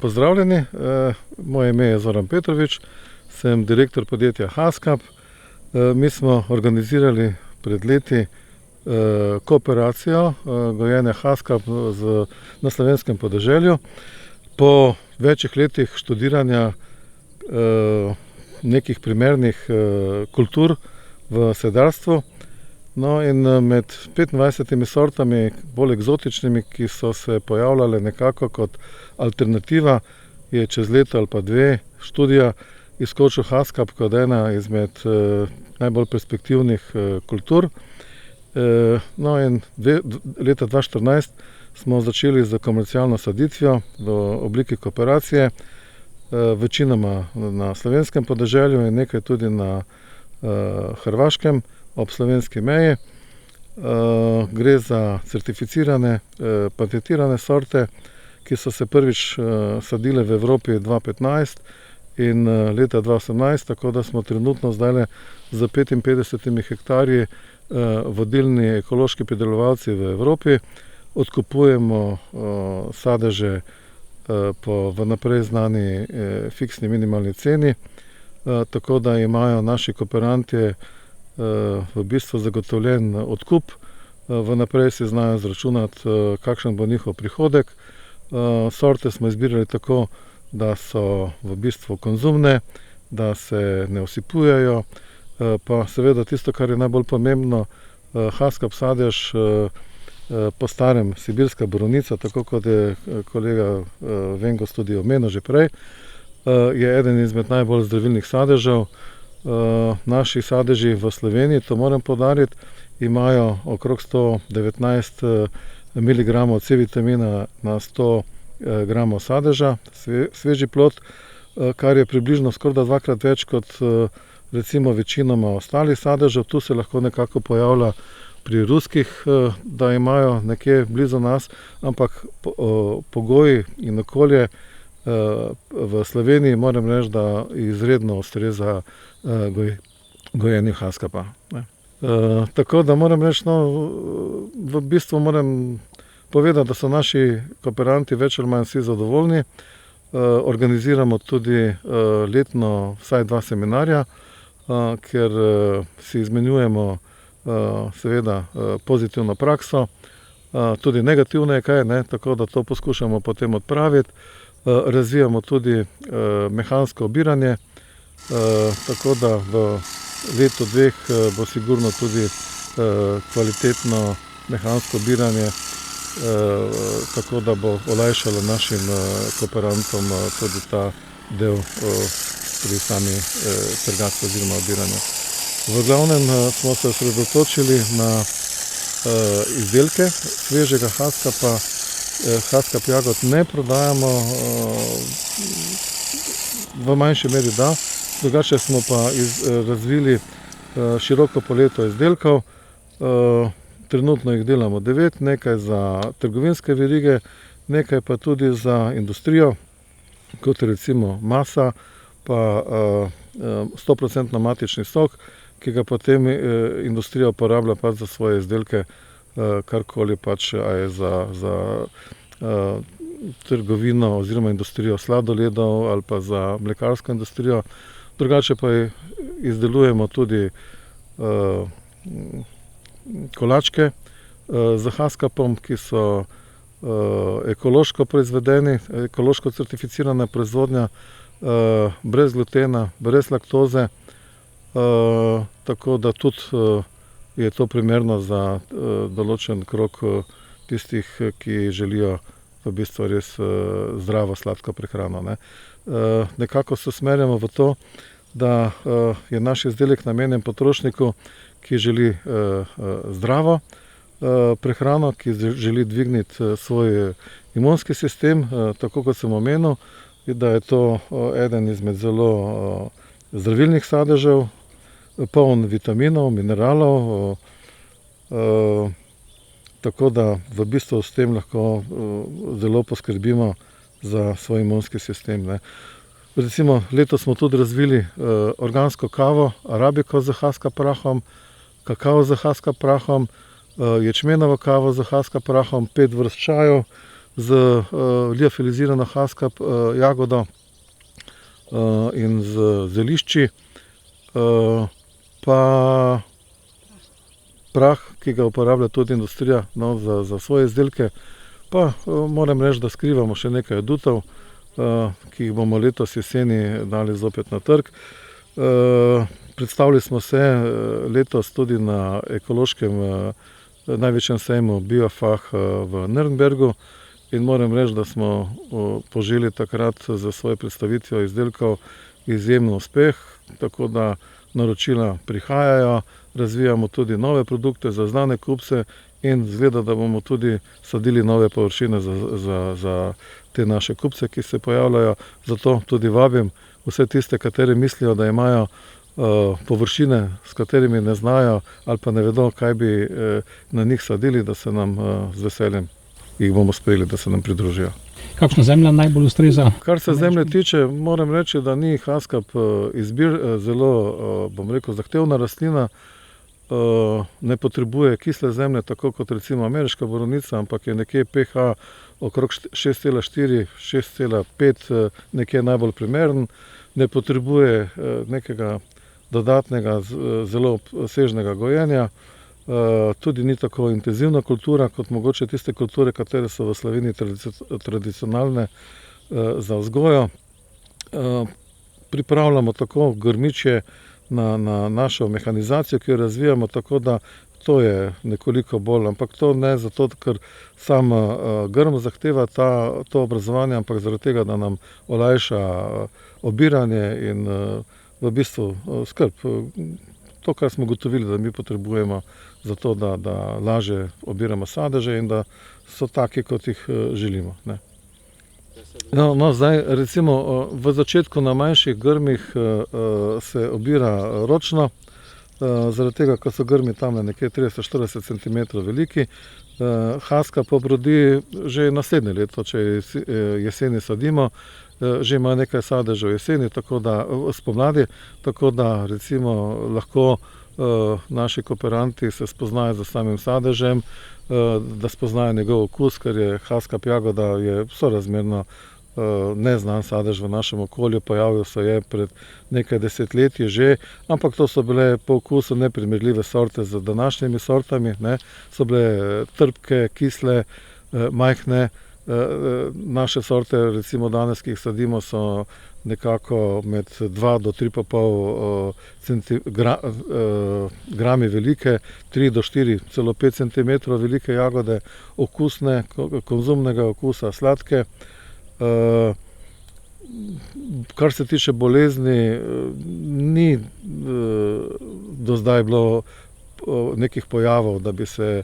Pozdravljeni, moje ime je Zoran Petrovič, sem direktor podjetja Haskap. Mi smo organizirali pred leti kooperacijo gojenja Haskap na slovenskem podeželju. Po večjih letih študiranja nekih primernih kultur v sadarstvu. No, in med 25 sortami, bolj eksotičnimi, ki so se pojavljale nekako kot alternativa, je čez leto ali pa 2 študija izskočil Haskap kot ena izmed najbolj perspektivnih kultur. No, in leta 2014 smo začeli z komercialno saditvijo v obliki kooperacije, večinoma na slovenskem podeželju in nekaj tudi na Hrvaškem, ob slovenski meji. Gre za certificirane, patentirane sorte, ki so se prvič sadile v Evropi 2015 in leta 2018, tako da smo trenutno zdajle z 55 hektarji vodilni ekološki pridelovalci v Evropi. Odkupujemo sadeže po vnaprej znani fiksni minimalni ceni, tako da imajo naši kooperantje v bistvu zagotovljen odkup, vnaprej si znajo zračunati, kakšen bo njihov prihodek. Sorte smo izbirali tako, da so v bistvu konzumne, da se ne osipujejo, pa seveda tisto, kar je najbolj pomembno, Haskap sadež, po starem sibirska borovnica, tako kot je kolega Vengos tudi omenil že prej, je eden izmed najbolj zdravilnih sadežev. Naši sadeži v Sloveniji, to moram poudariti, imajo okrog 119 mg C-vitamina na 100 gramov sadeža, sveži plod, kar je približno skoraj 2-krat več kot recimo večinoma ostalih sadežev. Tu se lahko nekako pojavlja pri ruskih, da imajo nekje blizu nas, ampak pogoji in okolje v Sloveniji moram reči, da izredno ustreza gojenju Haskapa. Tako da moram reči, v bistvu moram povedati, da so naši kooperanti več ali manj vsi zadovoljni. Organiziramo tudi letno vsaj 2 seminarja, ker si izmenjujemo seveda pozitivno prakso, tudi negativno je kaj, ne, tako da to poskušamo potem odpraviti. Razvijamo tudi mehansko obiranje, tako da v letu 2 bo sigurno tudi kvalitetno mehansko obiranje, tako da bo olajšalo našim kooperantom tudi ta del pri sami trgatvi oziroma obiranju. V glavnem smo se osredotočili na izdelke svežega Haskapa. Haskap jagod ne prodajamo v manjši meri da, drugače smo pa razvili široko paleto izdelkov. Trenutno jih delamo 9, nekaj za trgovinske verige, nekaj pa tudi za industrijo, kot recimo masa, pa 100% matični sok, ki ga potem industrija uporablja pač za svoje izdelke, karkoli pač, a je za trgovino oziroma industrijo sladoledov ali pa za mlekarsko industrijo. Drugače pa izdelujemo tudi kolačke z haskapom, ki so ekološko proizvedeni, ekološko certificirana proizvodnja, brez glutena, brez laktoze, tako da tudi je to primerno za določen krog tistih, ki želijo v bistvu res zdravo sladko prehrano, ne. Nekako se usmerjamo v to, da je naš izdelek namenjen potrošniku, ki želi zdravo prehrano, ki želi dvigniti svoj imunski sistem, tako kot sem omenil, da je to eden izmed zelo zdravilnih sadežev, poln vitaminov, mineralov, tako da v bistvu s tem lahko zelo poskrbimo za svoj imunski sistem, ne. Recimo letos smo tudi razvili organsko kavo, arabiko z haska prahom, kakao z haska prahom, ječmenovo kavo z haska prahom, 5 vrst čajev z liofilizirano haska jagodo in z zelišči, pa prah, ki ga uporablja tudi industrija, no, za svoje izdelke, pa moram reči, da skrivamo še nekaj adutov, ki jih bomo letos jeseni dali zopet na trg. Predstavili smo se letos tudi na ekološkem največjem sejmu Biofach v Nürnbergu in moram reči, da smo poželi takrat za svojo predstavitvijo izdelkov izjemen uspeh, tako da naročila prihajajo, razvijamo tudi nove produkte za znane kupce in izgleda, da bomo tudi sadili nove površine za te naše kupce, ki se pojavljajo. Zato tudi vabim vse tiste, kateri mislijo, da imajo površine, s katerimi ne znajo ali pa ne vedo, kaj bi na njih sadili, da se nam z veseljem jih bomo sprejeli, da se nam pridružijo. Kakšna zemlja najbolj ustreza? Kar se zemlje tiče, moram reči, da ni haskap zelo, bom rekel, zahtevna rastlina. Ne potrebuje kisle zemlje, tako kot recimo ameriška borovnica, ampak je nekje pH okrog 6,4, 6,5, nekje najbolj primeren. Ne potrebuje nekega dodatnega, zelo obsežnega gojenja. Tudi ni tako intenzivna kultura, kot mogoče tiste kulture, katere so v Sloveniji tradicionalne za vzgojo. Pripravljamo tako grmičje na našo mehanizacijo, ki jo razvijamo, tako da to je nekoliko bolj, ampak to ne zato, ker sam grm zahteva to obrazovanje, ampak zaradi tega, da nam olajša obiranje in v bistvu skrb. To, kar smo ugotovili, da mi potrebujemo za to, da lažje obiramo sadeže in da so taki, kot jih želimo, ne. No, zdaj recimo v začetku na manjših grmih se obira ročno, zaradi tega, ko so grmi tam nekje 30-40 cm veliki. Haska pobrodi že naslednje leto, če jeseni sadimo, že ima nekaj sadežev jeseni, tako da spomladi, tako da recimo lahko naši kooperanti se spoznajo z samim sadežem, da spoznajo njegov okus, ker je haskap jagoda je sorazmerno neznan sadež v našem okolju, pojavil se je pred nekaj desetletji že, ampak to so bile po okusu neprimerljive sorte z današnjimi sortami, ne, so bile trpke, kisle, majhne. Naše sorte, recimo danes, ki jih sadimo, so nekako med 2 do 3,5 grami velike, 3 do 4, celo 5 cm velike jagode, okusne, konzumnega okusa, sladke. Kar se tiče bolezni, ni do zdaj bilo nekih pojavov, da bi se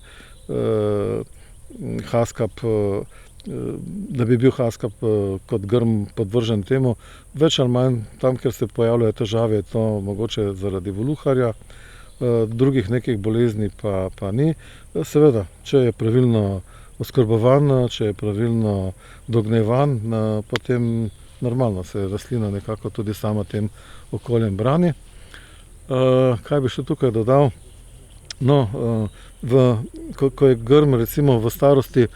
haskap da bi bil haskap kot grm podvržen temu. Več ali manj tam, kjer se pojavljajo težave, je to mogoče zaradi voluharja, drugih nekih bolezni pa ni. Seveda, če je pravilno oskrbovan, če je pravilno dognevan, potem normalno se rastlina nekako tudi sama tem okoljem brani. Kaj bi še tukaj dodal? No, ko je grm recimo v starosti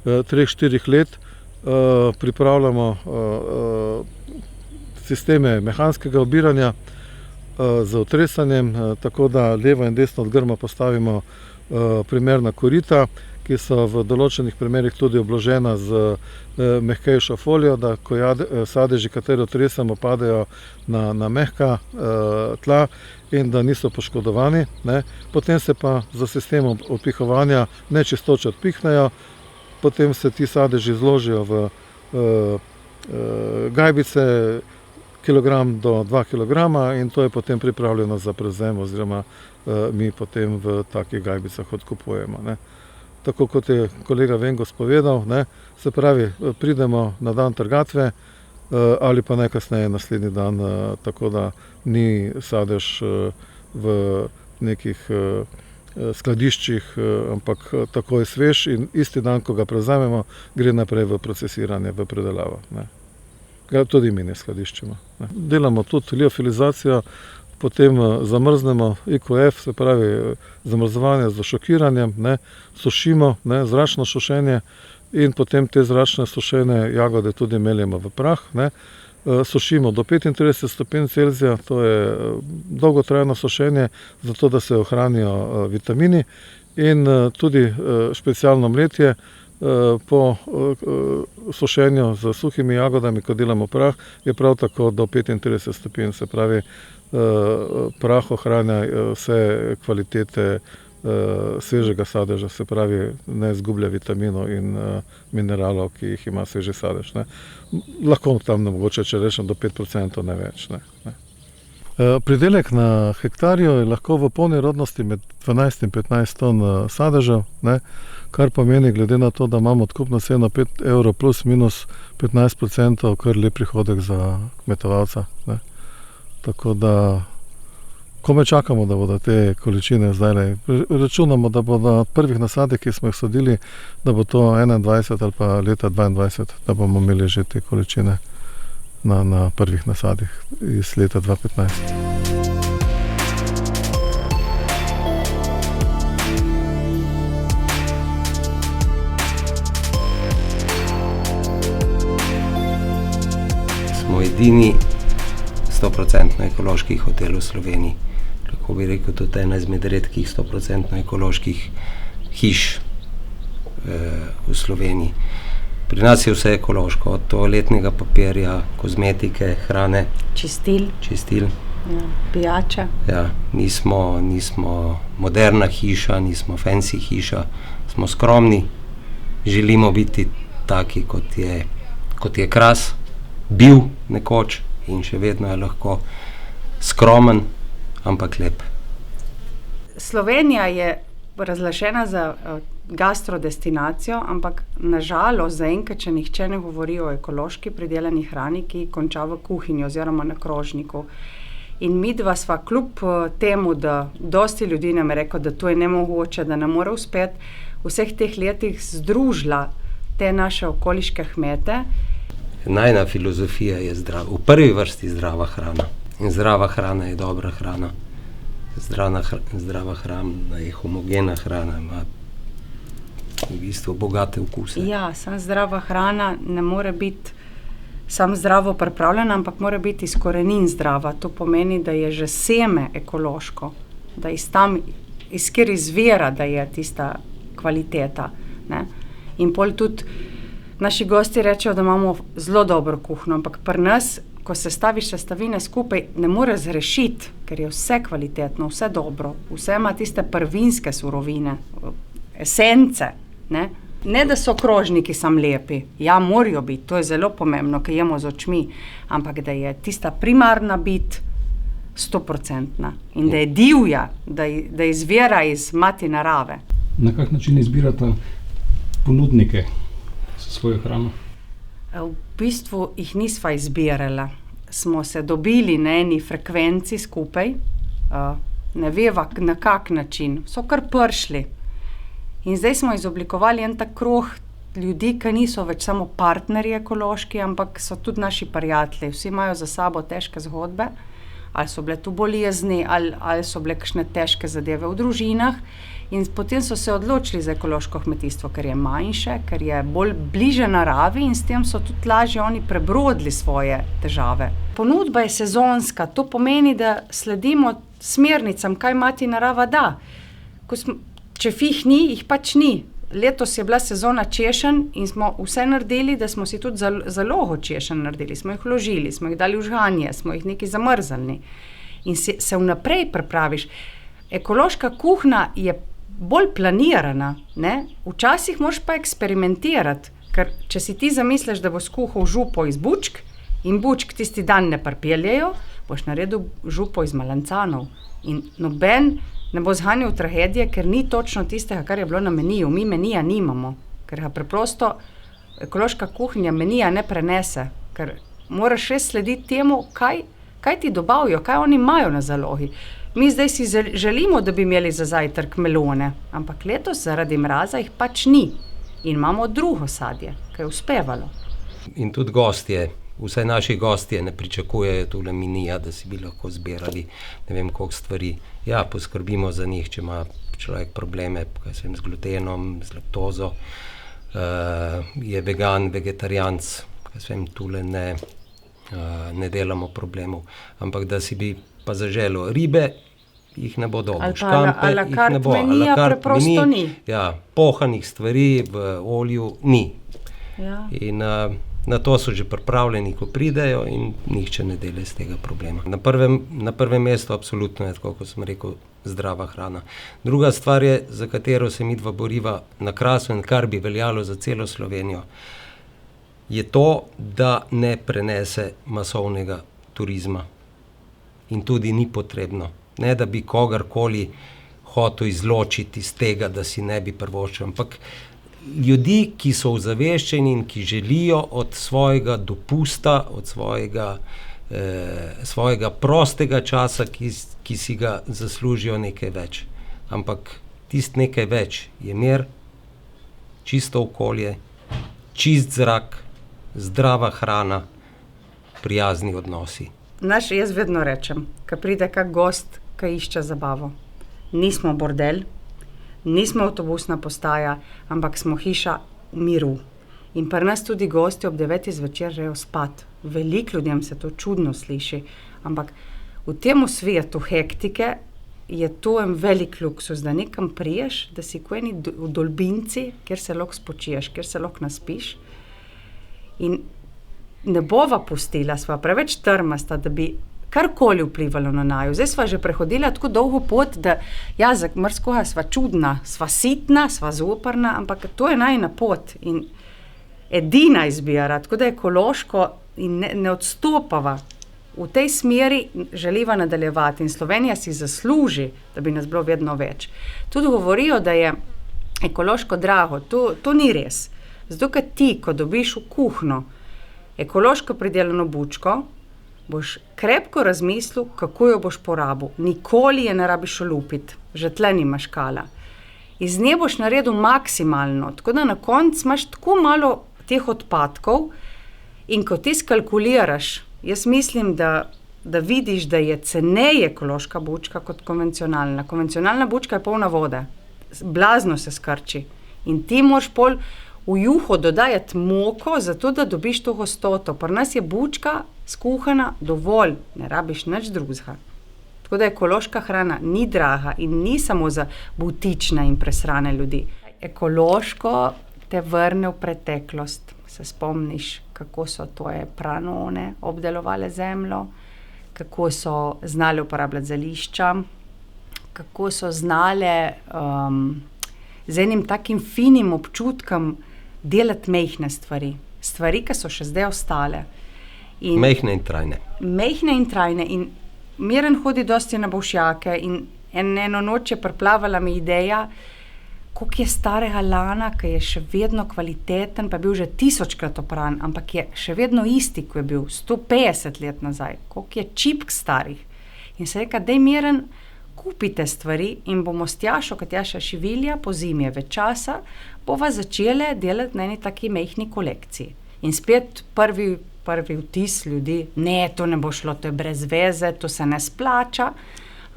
3-4 let, pripravljamo sisteme mehanskega obiranja z otresanjem, tako da levo in desno od grma postavimo primerna korita, ki so v določenih primerih tudi obložena z mehkejšo folijo, da ko sadeži, katero otresamo, padejo na mehka tla in da niso poškodovani. Potem se pa za sistemom odpihovanja nečistoče odpihnejo, potem se ti sadeži zložijo v gajbice, kilogram do 2 kilograma, in to je potem pripravljeno za prevzem, oziroma mi potem v takih gajbicah odkupujemo. Tako kot je kolega Vengos povedal, se pravi, pridemo na dan trgatve ali pa najkasneje naslednji dan, tako da ni sadež v nekih skladiščih, ampak takoj svež in isti dan, ko ga prevzamemo, gre naprej v procesiranje, v predelavo. Ga tudi mi ne skladiščimo. Delamo tudi liofilizacijo, potem zamrznemo IQF, se pravi zamrzovanje z šokiranjem, sušimo, zračno sušenje, in potem te zračne sušene jagode tudi meljemo v prah. Sušimo do 35 stopinj Celzija, to je dolgotrajno sušenje, zato da se ohranijo vitamini, in tudi specialno mletje po sušenju z suhimi jagodami, ko delamo prah, je prav tako do 35 stopinj, se pravi, prah ohranja vse kvalitete svežega sadeža, se pravi, ne izgublja vitaminov in mineralov, ki jih ima sveži sadež. Lahko tam mogoče, če rečem, do 5%, ne več. Pridelek na hektarju je lahko v polni rodnosti med 12 in 15 ton sadežev, kar pomeni, glede na to, da imamo odkupno ceno 5 € plus minus 15%, kar lep prihodek za kmetovalca. Tako da komaj čakamo, da bodo te količine zdaj. Računamo, da bo na prvih nasadih, ki smo jih sadili, da bo to 21 ali pa leta 22, da bomo imeli že te količine na prvih nasadih iz leta 2015. Smo edini 100% ekološki hotel v Sloveniji. Lahko bi rekel, tudi ena izmed redkih 100% ekoloških hiš v Sloveniji. Pri nas je vse ekološko, od toaletnega papirja, kozmetike, hrane. Čistil. Pijača. Ja, nismo moderna hiša, nismo fancy hiša, smo skromni. Želimo biti taki, kot je Kras bil nekoč, in še vedno je lahko skromen, ampak lep. Slovenija je razglašena za gastrodestinacijo, ampak nažalost zaenkrat še nihče ne govori o ekološki pridelani hrani, ki konča v kuhinji oziroma na krožniku. In midva sva kljub temu, da dosti ljudi nam je rekel, da to je nemogoče, da ne more uspeti, vseh teh letih združila te naše okoliške kmete. Najna filozofija je v prvi vrsti zdrava hrana. In zdrava hrana je dobra hrana. Zdrava hrana je homogena hrana, ima v bistvu bogate okuse. Ja, samo zdrava hrana ne more biti samo zdravo pripravljena, ampak mora biti iz korenin zdrava. To pomeni, da je že seme ekološko, da iz kjer izvira, da je tista kvaliteta. In pol tudi naši gosti rečejo, da imamo zelo dobro kuhno, ampak pri nas, ko se staviš sestavine skupaj, ne more zrešiti, ker je vse kvalitetno, vse dobro, vse ima tiste prvinske surovine, esence. Ne, da so krožniki sam lepi, ja, morajo biti, to je zelo pomembno, ker jemo z očmi, ampak da je tista primarna bit 100% in da je divja, da izvira iz mati narave. Na kak način izbirate ponudnike? svojo hrano? V bistvu jih nisva izbirala. Smo se dobili na eni frekvenci skupaj, ne veva na kak način, so kar prišli. In zdaj smo izoblikovali en tak krog ljudi, ki niso več samo partnerji ekološki, ampak so tudi naši prijatelji. Vsi imajo za sabo težke zgodbe, ali so bile tu bolezni, ali so bile kakšne težke zadeve v družinah. In potem so se odločili za ekološko kmetijstvo, ker je manjše, ker je bolj bliže naravi in s tem so tudi lažje oni prebrodili svoje težave. Ponudba je sezonska, to pomeni, da sledimo smernicam, kaj mati narava da. Če fih ni, jih pač ni. Letos je bila sezona češenj in smo vse naredili, da smo si tudi zalogo češenj naredili. Smo jih vložili, smo jih dali v žganje, smo jih nekaj zamrzali. In se vnaprej pripraviš. Ekološka kuhna je bolj planirana, ne? Včasih moraš pa eksperimentirati, ker če si ti zamisliš, da bo skuhal župo iz bučk in bučk tisti dan ne pripeljejo, boš naredil župo iz malancanov. In noben ne bo zganjal tragedije, ker ni točno tistega, kar je bilo na meniju. Mi menija nimamo, ker ga preprosto ekološka kuhinja menija ne prenese, ker moraš res slediti temu, kaj ti dobavijo, kaj oni imajo na zalogi. Mi zdaj si želimo, da bi imeli za zajtrk melone, ampak letos zaradi mraza jih pač ni. In imamo drugo sadje, ki je uspevalo. In tudi gostje, vsaj naši gostje ne pričakujejo tule menija, da si bi lahko zbirali ne vem koliko stvari. Ja, poskrbimo za njih, če ima človek probleme z glutenom, z laktozo, je vegan, vegetarijanc, tule ne delamo problemov. Ampak da si bi pa zaželel ribe, jih ne bo dobil. Škampe jih ne bo. Menija preprosto ni. Ja, pohanih stvari v olju ni. Ja. In na to so že pripravljeni, ko pridejo in nihče ne dela iz tega problema. Na prvem mestu absolutno je, tako kot sem rekel, zdrava hrana. Druga stvar je, za katero se midva boriva na Krasu in kar bi veljalo za celo Slovenijo, je to, da ne prenese masovnega turizma. In tudi ni potrebno. Ne, da bi kogarkoli hotel izločiti iz tega, da si ne bi privoščil, ampak ljudi, ki so ozaveščeni in ki želijo od svojega dopusta, od svojega prostega časa, ki si ga zaslužijo nekaj več. Ampak tisto nekaj več je mir, čisto okolje, čist zrak, zdrava hrana, prijazni odnosi. Jaz vedno rečem, ko pride kak gost, ki išče zabavo. Nismo bordel, nismo avtobusna postaja, ampak smo hiša miru. In pri nas tudi gosti ob 9 zvečer grejo spat. Veliko ljudem se to čudno sliši, ampak v tem svetu hektike je to en velik luksus, da nekam priješ, da si ko eni v dolbinci, kjer se lahko spočiješ, kjer se lahko naspiš. In ne bova pustila, sva preveč trmasta, da bi karkoli vplivalo na naju. Zdaj sva že prehodila tako dolgo pot, da za marskoga sva čudna, sva sitna, sva zoprna, ampak to je najina pot in edina izbira, tako da ekološko in ne odstopava. V tej smeri želiva nadaljevati in Slovenija si zasluži, da bi nas bilo vedno več. Tudi govorijo, da je ekološko drago, to ni res. Zato, ker ti, ko dobiš v kuhno ekološko pridelano bučko, boš krepko razmislil, kako jo boš porabil. Nikoli je ne rabiš olupiti, že tle nimaš kala. Iz nje boš naredil maksimalno, tako da na koncu imaš tako malo teh odpadkov in ko ti skalkuliraš, jaz mislim, da vidiš, da je ceneje ekološka bučka kot konvencionalna. Konvencionalna bučka je polna vode, blazno se skrči in ti moraš pol v juho dodajati moko, zato da dobiš to gostoto. Pri nas je bučka skuhana dovolj, ne rabiš nič drugega. Tako da ekološka hrana ni draga in ni samo za butične in presrane ljudi. Ekološko te vrne v preteklost. Se spomniš, kako so tvoje pranone obdelovale zemljo, kako so znale uporabljati zelišča, kako so znale z enim takim finim občutkom delati mehne stvari, ki so še zdaj ostale. Mehne in trajne. Mehne in trajne in Miren hodi dosti na Bolšjake in eno noč je priplavala mi ideja, koliko je starega lana, ki je še vedno kvaliteten, pa je bil že 1000-krat opran, ampak je še vedno isti, ko je bil 150 let nazaj. Koliko je čipk starih. In se reka, daj miren, kupite stvari in bomo s Tjašo, kot Tjaša Šivilja, po zimi je več časa, bova začele delati na eni taki mehni kolekciji. In spet prvi vtis ljudi, ne, to ne bo šlo, to je brez veze, to se ne splača,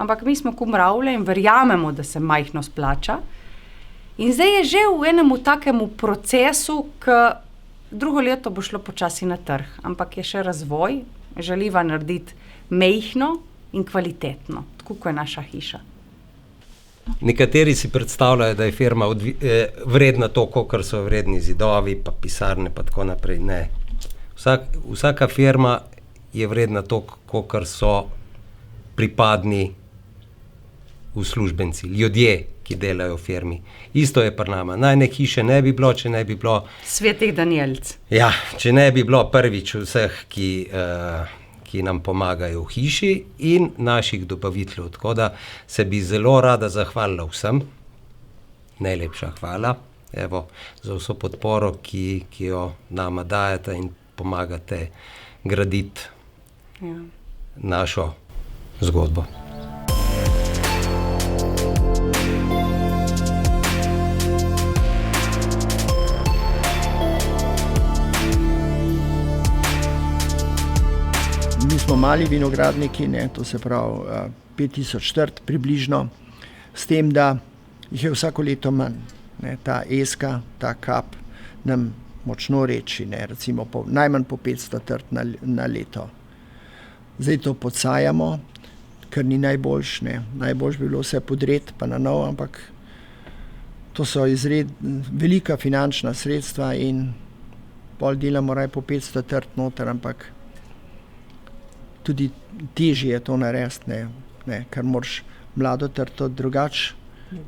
ampak mi smo kumravle in verjamemo, da se majhno splača. In zdaj je že v enem takemu procesu, ki drugo leto bo šlo počasi na trg, ampak je še razvoj, želiva narediti majhno in kvalitetno, tako kot je naša hiša. Nekateri si predstavljajo, da je firma vredna to, kolikor so vredni zidovi, pa pisarne, pa tako naprej. Ne. Vsaka firma je vredna to, kolikor so pripadni uslužbenci, ljudje, ki delajo v firmi. Isto je pri nama. Najne hiše ne bi bilo, če ne bi bilo... Svetih Danijelc. Ja, če ne bi bilo prvič vseh, ki nam pomagajo v hiši in naših dobaviteljev. Tako da se bi zelo rada zahvalila vsem. Najlepša hvala. Evo, za vso podporo, ki jo nama dajete in pomagate graditi našo zgodbo. Mi smo mali vinogradniki, to se pravi 5000 trt približno, s tem, da jih je vsako leto manj. Ta eska, ta kap nam močno reči, recimo najmanj po 500 trt na leto. Zdaj to podsajamo, kar ni najboljš. Najboljš bi bilo vse podreti pa na novo, ampak to so velika finančna sredstva in pol delamo raj po 500 trt noter, ampak tudi težje je to narediti, ker moraš mlado trto drugače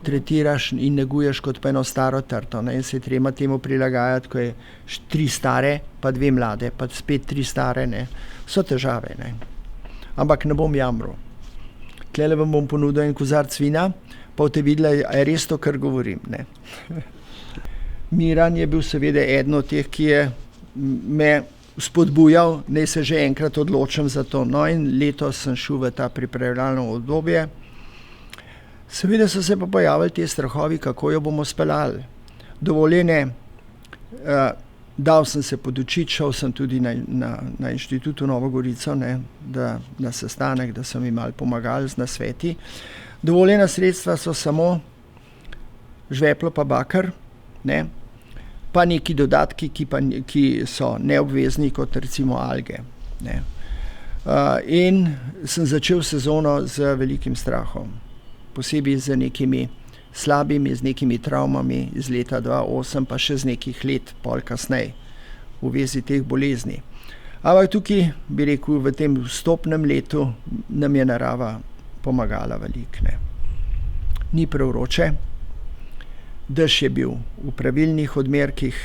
tretiraš in neguješ kot pa eno staro trto. In se je treba temu prilagajati, ko je 3 stare, pa 2 mlade, pa spet 3 stare. So težave. Ampak ne bom jamral. Tlele vam bom ponudil en kozarc vina, pa boste videli, a je res to, kar govorim. Miran je bil seveda eden od teh, ki je me spodbujal, naj se že enkrat odločim za to. In letos sem šel v ta pripravljalno obdobje. Seveda so se pa pojavili te strahovi, kako jo bomo speljali. Dovoljene, dal sem se podučiti, šel sem tudi na inštitutu Novo Gorico, na sestanek, da so mi malo pomagali z nasveti. Dovoljena sredstva so samo žveplo pa bakar, pa neki dodatki, ki so neobvezni, kot recimo alge. In sem začel sezono z velikim strahom, posebej z nekimi slabimi, z nekimi travmami iz leta 2008, pa še z nekih let pol kasneje v vezi teh bolezni. Ampak tukaj, bi rekel, v tem vstopnem letu nam je narava pomagala veliko. Ni prevroče, dež je bil v pravilnih odmerkih,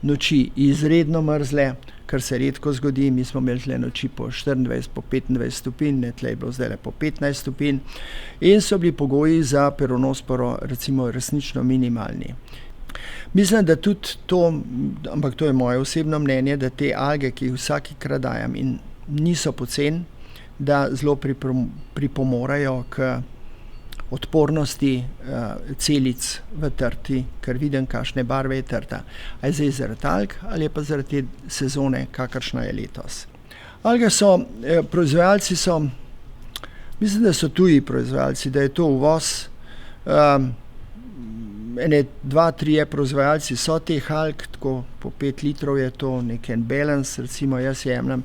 noči izredno mrzle, kar se redko zgodi. Mi smo imeli tle noči po 24, po 25 stopinj, tle je bilo zdaj po 15 stopinj in so bili pogoji za peronosporo recimo resnično minimalni. Mislim, da tudi to, ampak to je moje osebno mnenje, da te alge, ki jih vsakikrat dajem in niso poceni, da zelo pripomorajo k odpornosti celic v trti, ker vidim, kakšne barve je trta. A je zdaj zaradi alg ali je pa zaradi sezone, kakršna je letos. Alge so, proizvajalci so, mislim, da so tuji proizvajalci, da je to uvoz. 2-3 proizvajalci so teh alg, tako po 5 litrov je to nek balance, recimo jaz jemljem.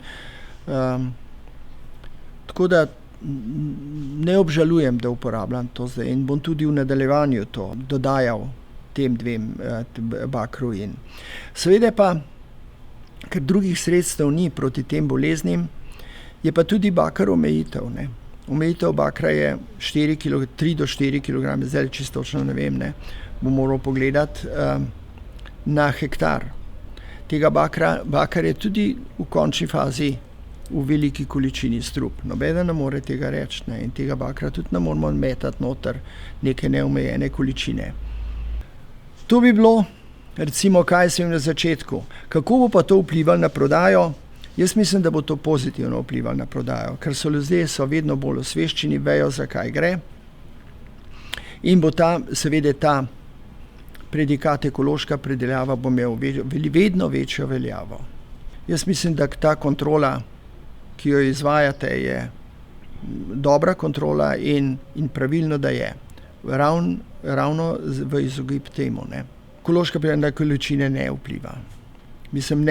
Tako da ne obžalujem, da uporabljam to zdaj in bom tudi v nadaljevanju to dodajal tem 2 bakru in. Seveda pa, ker drugih sredstev ni proti tem boleznim, je pa tudi bakar omejitev. Omejitev bakra je 3 do 4 kg, zdaj čisto točno ne vem, bom moral pogledati, na hektar. Tega bakar je tudi v končni fazi v veliki količini strup. Nobeden ne more tega reči, in tega bakra tudi ne moramo metati noter neke neomejene količine. To bi bilo, recimo, kaj sem na začetku. Kako bo pa to vplivalo na prodajo? Jaz mislim, da bo to pozitivno vplivalo na prodajo, ker so ljudje vedno bolj osveščeni, vejo, zakaj gre. In bo seveda ta predikat ekološka predelava bo imel vedno večjo veljavo. Jaz mislim, da ta kontrola, ki jo izvajate, je dobra kontrola in pravilno, da je. Ravno v izogib temu. Ekološka predelava na količine ne vpliva. Mislim,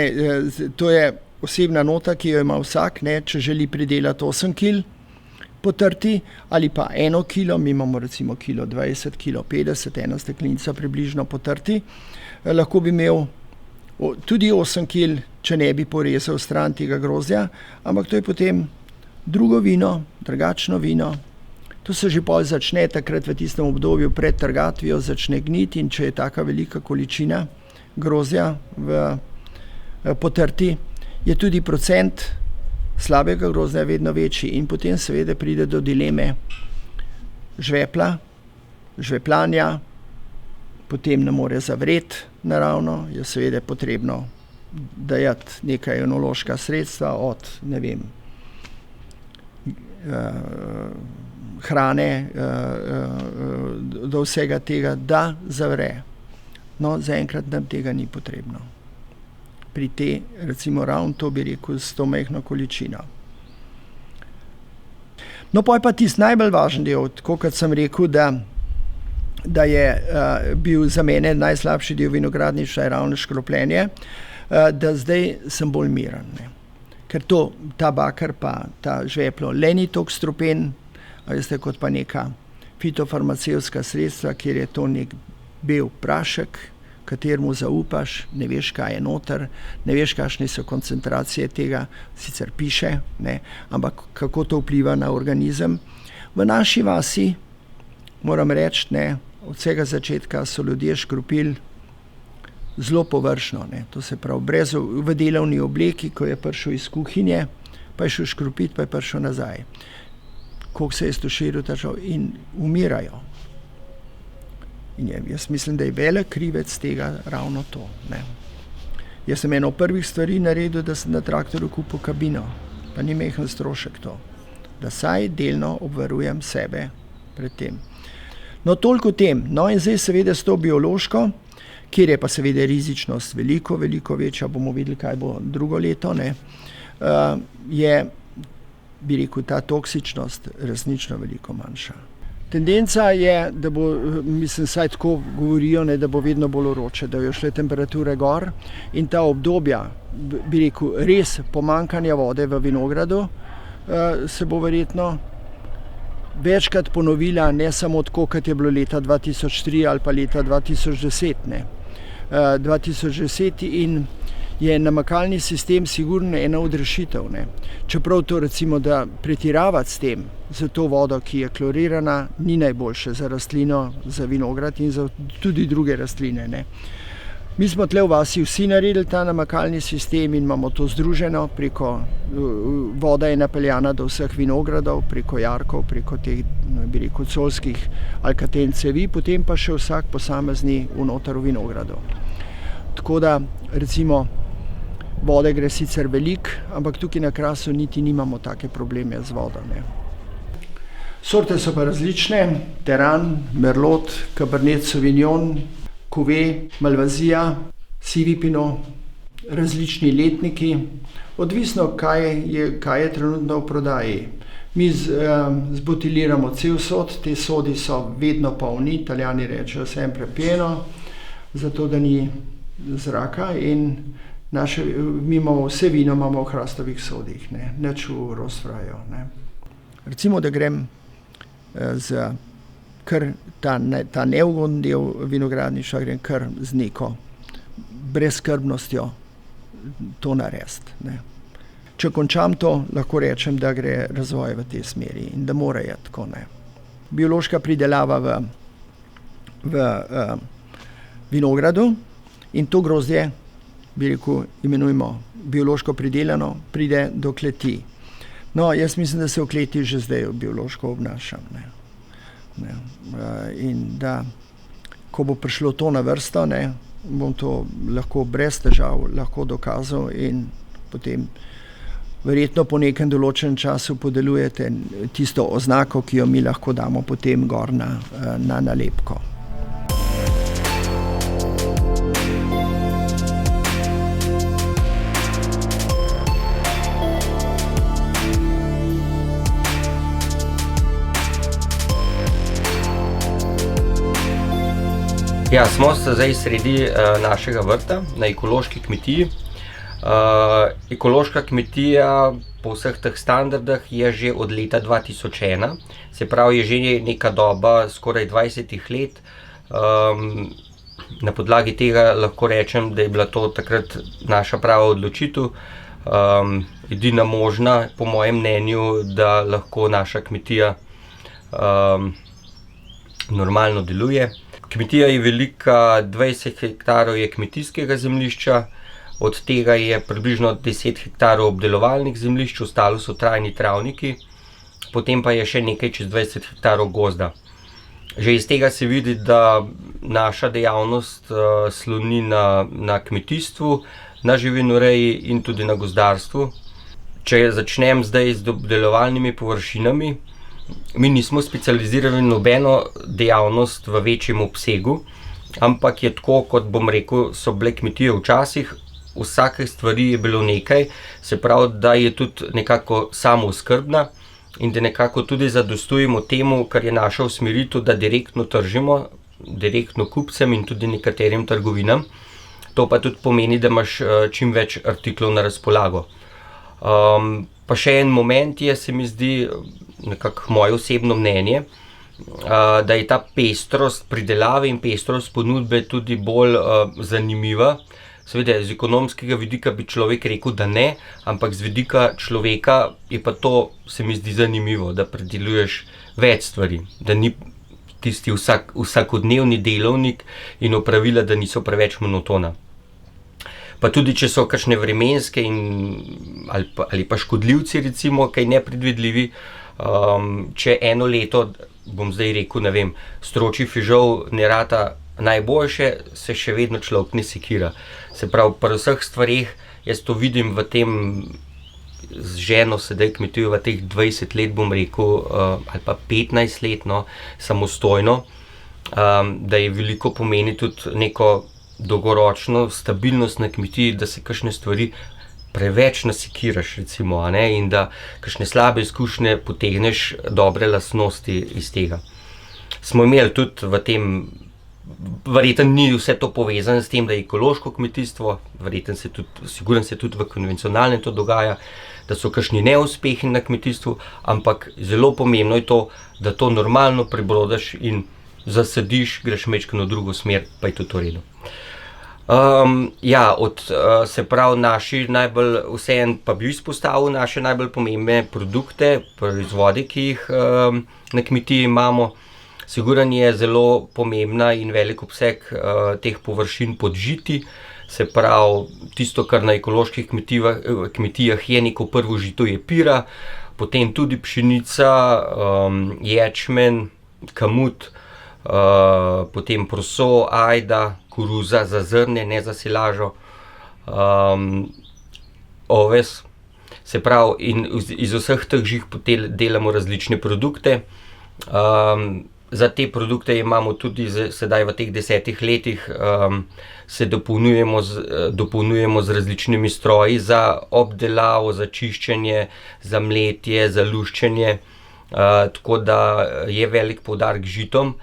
to je osebna nota, ki jo ima vsak, če želi pridelati 8 kil potrti ali pa 1 kilo, mi imamo recimo kilo 20, kilo 50, ena steklenica približno potrti, lahko bi imel tudi 8 kil, če ne bi porezal stran tega grozdja, ampak to je potem drugo vino, drugačno vino. To se že pol začne takrat v tistem obdobju pred trgatvijo, začne gniti in če je taka velika količina grozdja v potrti, je tudi procent slabega grozdja vedno večji in potem seveda pride do dileme žveplanja, potem ne more zavreti naravno, je seveda potrebno dajati neka enološka sredstva od, ne vem, hrane do vsega tega, da zavre. No, zaenkrat nam tega ni potrebno. Pri recimo ravno to bi rekel s to majhno količino. No, pa je pa tisti najbolj važen del, tako kot sem rekel, da je bil za mene najslabši del vinogradništva ravno škropljenje, da zdaj sem bolj miren. Ker ta bakar pa ta žveplo le ni toliko strupen, veste, kot pa neka fitofarmacevtska sredstva, kjer je to nek bel prašek, kateremu zaupaš, ne veš, kaj je noter, ne veš, kakšne so koncentracije tega, sicer piše, ampak kako to vpliva na organizem. V naši vasi, moram reči, od vsega začetka so ljudje škropili zelo površno, to se pravi, v delovni obleki, ko je prišel iz kuhinje, pa je šel škropiti, pa je prišel nazaj. Koliko se je stuširil in umirajo. In jaz mislim, da je velik krivec tega ravno to. Jaz sem eno prvih stvari naredil, da sem na traktorju kupil kabino, pa ni majhen strošek to, da saj delno obvarujem sebe pred tem. No, toliko o tem. No, in zdaj seveda s to biološko, kjer je pa seveda rizičnost veliko večja, bomo videli, kaj bo drugo leto, je, bi rekel, ta toksičnost resnično veliko manjša. Tendenca je, da bo, mislim, saj tako govorijo, da bo vedno bolj vroče, da bojo šle temperature gor in ta obdobja, bi rekel, res pomanjkanja vode v vinogradu se bo verjetno večkrat ponovila, ne samo tako, kot je bilo leta 2003 ali pa leta 2010. 2010 in je namakalni sistem sigurno ena od rešitev. Čeprav to recimo, da pretiravati s tem, za to vodo, ki je klorirana, ni najboljše za rastlino, za vinograd in za tudi druge rastline. Mi smo tle v vasi vsi naredili ta namakalni sistem in imamo to združeno preko, voda je napeljana do vseh vinogradov, preko jarkov, preko teh, bi rekel, colskih alkaten cevi, potem pa še vsak posamezni vnotar v vinogradov. Tako da, recimo, vode gre sicer veliko, ampak tukaj na Krasu niti nimamo take probleme z vodo. Sorte so pa različne, Teran, Merlot, Cabernet Sauvignon, Cuvée, Malvazija, Sivi Pinot, različni letniki, odvisno, kaj je trenutno v prodaji. Mi zbutiliramo cel sod, te sodi so vedno polni, Italijani rečejo sempre pieno, zato da ni zraka in mi imamo vse vino v hrastovih sodih, nič v rostfraju. Recimo, da grem za kar ta neugoden del vinogradništva, grem kar z neko brezskrbnostjo to narediti. Če končam to, lahko rečem, da gre razvoj v tej smeri in da mora je tako. Biološka pridelava v vinogradu in to grozdje, bi rekel, imenujemo biološko pridelano, pride do kleti. No, jaz mislim, da se v kleti že zdaj biološko obnašam. In da ko bo prišlo to na vrsto, ne, bom to lahko brez težav lahko dokazal in potem verjetno po nekem določenem času podeljujete tisto oznako, ki jo mi lahko damo potem gor na nalepko. Ja, smo zdaj sredi našega vrta na ekološki kmetiji. Ekološka kmetija po vseh teh standardih je že od leta 2001, se pravi je že neka doba, skoraj 20 let. Na podlagi tega lahko rečem, da je bila to takrat naša prava odločitev, edina možna, po mojem mnenju, da lahko naša kmetija normalno deluje. Kmetija je velika, 20 hektarov je kmetijskega zemljišča, od tega je približno 10 hektarov obdelovalnih zemljišč, ostalo so trajni travniki, potem pa je še nekaj čez 20 hektarov gozda. Že iz tega se vidi, da naša dejavnost sloni na kmetijstvu, na živinoreji in tudi na gozdarstvu. Če začnem zdaj z obdelovalnimi površinami, mi nismo specializirali nobeno dejavnost v večjem obsegu, ampak je tako, kot bom rekel, so bile kmetije včasih, vsake stvari je bilo nekaj, se pravi, da je tudi nekako samooskrbna in da nekako tudi zadostujemo temu, kar je naša usmeritev, da direktno tržimo, direktno kupcem in tudi nekaterim trgovinam. To pa tudi pomeni, da imaš čim več artiklov na razpolago. Pa še en moment je, se mi zdi, nekako moje osebno mnenje, da je ta pestrost pridelave in pestrost ponudbe tudi bolj zanimiva. Seveda, z ekonomskega vidika bi človek rekel, da ne, ampak z vidika človeka je pa to, se mi zdi, zanimivo, da prideluješ več stvari, da ni tisti vsakodnevni delovnik in opravila, da niso preveč monotona. Pa tudi, če so kakšne vremenske ali pa škodljivci, recimo, kaj nepredvidljivi, če eno leto, bom zdaj rekel, ne vem, stročji fižol ne rata najboljše, se še vedno človek ne sekira. Se pravi, pri vseh stvareh, jaz to vidim v tem, z ženo sedaj kmetujo v teh 20 let, bom rekel, ali pa 15 let, no, samostojno, da je veliko pomeni tudi neko dolgoročno stabilnost na kmetiji, da se kakšne stvari preveč nasekiraš, recimo, a ne, in da kakšne slabe izkušnje potegneš dobre lastnosti iz tega. Smo imeli tudi v tem, verjetno ni vse to povezano s tem, da je ekološko kmetijstvo, verjetno se tudi, sigurno se tudi v konvencionalnem to dogaja, da so kakšni neuspehi na kmetijstvu, ampak zelo pomembno je to, da to normalno prebrodaš in zasadiš, greš majčkeno v drugo smer, pa je tudi v redu. Se pravi, naši najbolj, vseeno pa bi izpostavil naše najbolj pomembne produkte, proizvode, ki jih na kmetiji imamo. Sigurno je zelo pomembna in velik obseg teh površin pod žiti, se pravi, tisto, kar na ekoloških kmetijah je neko prvo žito, je pira, potem tudi pšenica, ječmen, kamut, potem proso, ajda, koruza za zrnje, ne za silažo, oves. Se pravi, in iz vseh teh žit delamo različne produkte. Za te produkte imamo tudi sedaj v teh 10 letih, se dopolnjujemo z različnimi stroji za obdelavo, za čiščenje, za mletje, za luščenje, tako da je velik poudarek žitom.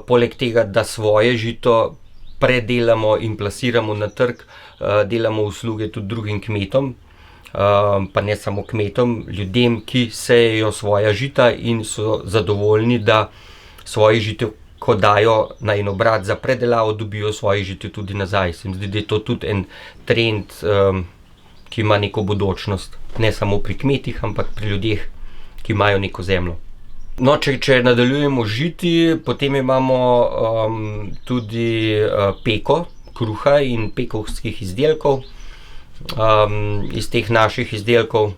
Poleg tega, da svoje žito predelamo in plasiramo na trg, delamo usluge tudi drugim kmetom, pa ne samo kmetom, ljudem, ki sejejo svoja žita in so zadovoljni, da svoje žito, ko dajo na en obrat za predelavo, dobijo svoje žito tudi nazaj. Se mi zdi, da je to tudi en trend, ki ima neko bodočnost, ne samo pri kmetih, ampak pri ljudeh, ki imajo neko zemljo. No, če nadaljujemo žiti, potem imamo tudi peko, kruha in pekovskih izdelkov, iz teh naših izdelkov.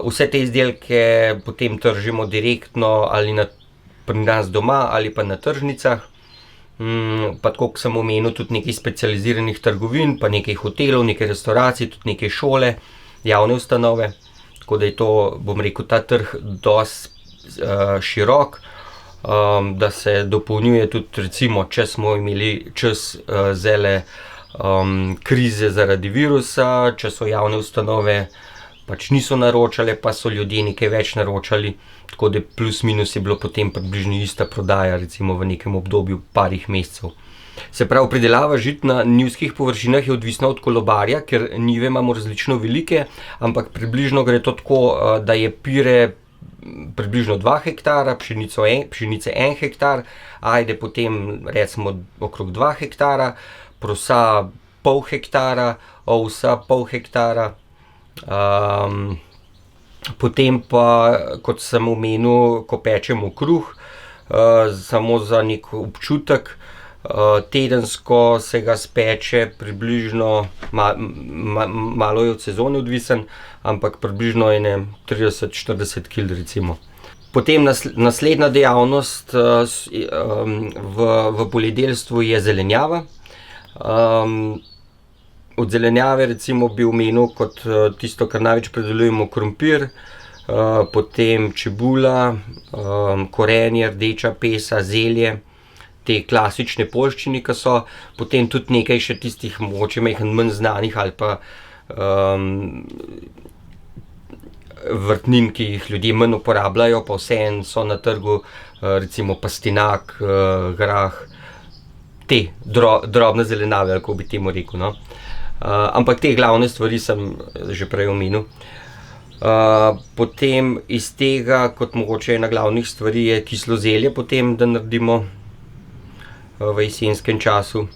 Vse te izdelke potem tržimo direktno ali pri nas doma ali pa na tržnicah. pa tako, kot sem omenil, tudi nekaj specializiranih trgovin, pa nekaj hotelov, nekaj restauracij, tudi nekaj šole, javne ustanove. Tako da je to, bom rekel, ta trg dosti širok, da se dopolnjuje tudi, recimo, če smo imeli čas zdajle krize zaradi virusa, če so javne ustanove pač niso naročale, pa so ljudje nekaj več naročali, tako da plus minus je bilo potem približno ista prodaja, recimo v nekem obdobju parih mesecev. Se pravi, pridelava žit na njivskih površinah je odvisna od kolobarja, ker njive imamo različno velike, ampak približno gre to tako, da je pire približno 2 hektara, pšenice 1 hektar, ajde potem recimo okrog 2 hektara, prosa pol hektara, ovsa pol hektara. Potem pa, kot sem omenil, ko pečemo kruh, samo za nek občutek, tedensko se ga speče približno, malo je od sezone odvisen, ampak približno 30-40 kil recimo. Potem naslednja dejavnost v poljedelstvu je zelenjava. Od zelenjave recimo bi omenil kot tisto, kar največ predelujemo, krompir, potem čebula, korenje, rdeča pesa, zelje, te klasične poljščine, ki so, potem tudi nekaj še tistih mogoče manj znanih ali pa vrtnin, ki jih ljudje manj uporabljajo, pa vseeno so na trgu, recimo pastinak, grah, te drobne zelenjave, kako bi temu rekel, no. Ampak te glavne stvari sem že prej omenil. Potem iz tega, kot mogoče ena glavnih stvari, je kislo zelje potem, da naredimo v jesenskem času.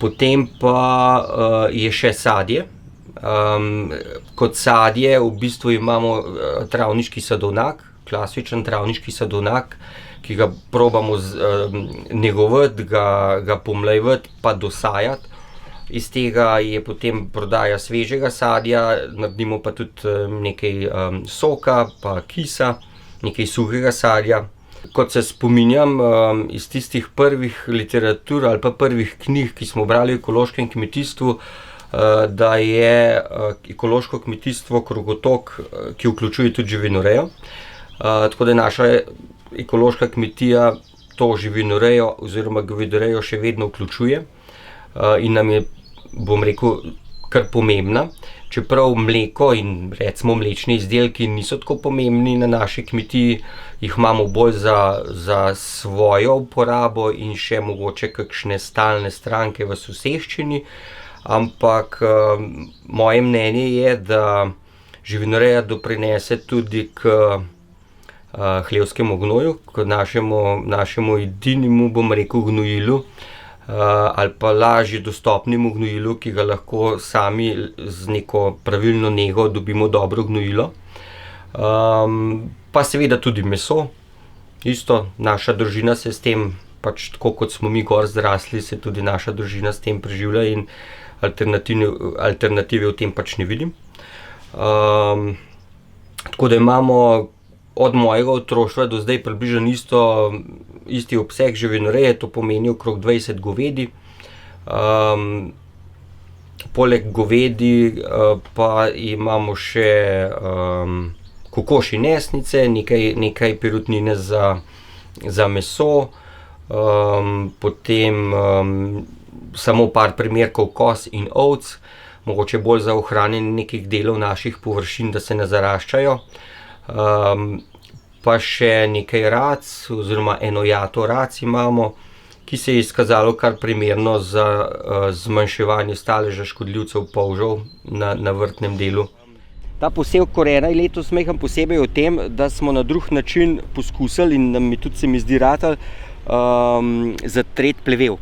Potem pa je še sadje. Kot sadje v bistvu imamo travniški sadovnjak, klasičen travniški sadovnjak, ki ga probamo negovati, ga pomlajevati pa dosajati. Iz tega je potem prodaja svežega sadja, naredimo pa tudi nekaj soka, pa kisa, nekaj suhega sadja. Kot se spominjam iz tistih prvih literatur ali pa prvih knjig, ki smo brali o ekološkem kmetijstvu, da je ekološko kmetijstvo krogotok, ki vključuje tudi živinorejo. Tako da naša ekološka kmetija to živinorejo oziroma govedorejo še vedno vključuje in nam je, bom rekel, kar pomembna. Čeprav mleko in recimo mlečni izdelki niso tako pomembni na naši kmetiji, jih imamo bolj za svojo uporabo in še mogoče kakšne stalne stranke v soseščini, ampak moje mnenje je, da živinoreja doprinese tudi k hlevskemu gnoju, k našemu edinemu, bom rekel, gnojilu, ali pa lažje dostopnemu gnojilu, ki ga lahko sami z neko pravilno nego dobimo dobro gnojilo. Pa seveda tudi meso. Isto, naša družina se s tem, pač tako kot smo mi gor zrasli, se tudi naša družina s tem preživlja in alternative v tem pač ne vidim. Tako da imamo od mojega otroštva do zdaj približno isti obseg živinoreje, to pomeni okrog 20 govedi. Poleg govedi pa imamo še kokošje nesnice, nekaj perutnine za meso, potem samo par primerkov koz in ovc, mogoče bolj za ohranjanje nekih delov naših površin, da se ne zaraščajo. Pa še nekaj rac oziroma eno jato rac imamo, ki se je izkazalo kar primerno za zmanjševanje staleža škodljivcev polžev na vrtnem delu. Ta posevek korena je letos majhen posebej v tem, da smo na drug način poskusili in nam je tudi, se mi zdi, ratalo zatreti plevel.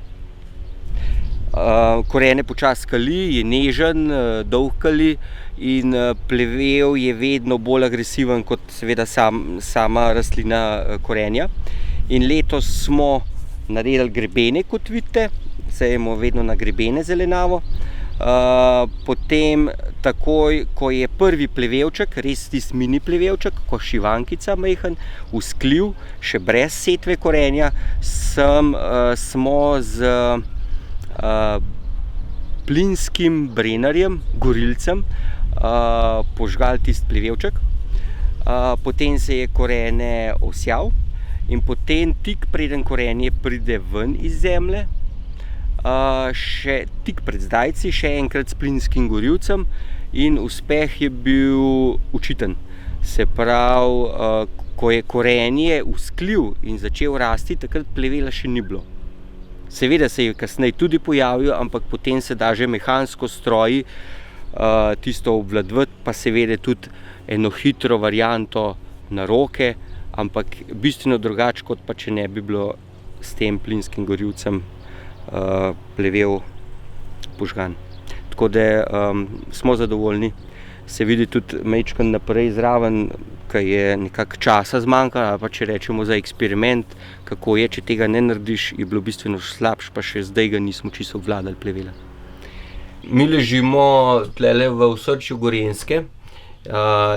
Koren je počasi kali, je nežen, dolg kali in plevel je vedno bolj agresiven kot seveda sama rastlina korenja. In letos smo naredili grebene, kot vidite, sejemo vedno na grebene zelenjavo. Potem takoj, ko je prvi plevevček, res tisti mini plevevček, ko šivankica majhen, vzklil, še brez setve korenja, smo z plinskim brenarjem, gorilcem, požgali tisti plevevček. Potem se je korenje osjal in potem tik preden korenje pride ven iz zemlje, še tik pred zdajci, še enkrat s plinskim gorilcem in uspeh je bil očiten. Se pravi, ko je korenje vzklil in začel rasti, takrat plevela še ni bilo. Seveda se je kasneje tudi pojavil, ampak potem se da že mehansko stroji tisto obvladovati, pa seveda tudi eno hitro varianto na roke, ampak bistveno drugače, kot pa če ne bi bilo s tem plinskim gorilcem plevel požgan. Tako da smo zadovoljni. Se vidi tudi majčkeno naprej zraven, ko je nekako časa zmanjkalo, ali pa če rečemo za eksperiment, kako je, če tega ne narediš, je bilo bistveno slabše, pa še zdaj ga nismo čisto obvladali plevela. Mi ležimo tlele v osrčju Gorenjske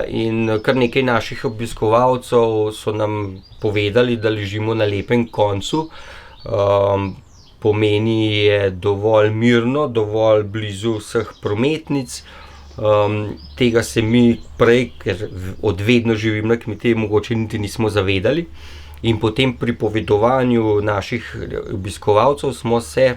in kar nekaj naših obiskovalcev so nam povedali, da ležimo na lepem koncu. Pomeni je dovolj mirno, dovolj blizu vseh prometnic. Tega se mi prej, ker od vedno živim na kmetiji, mogoče niti nismo zavedali. In potem pri povedovanju naših obiskovalcev smo se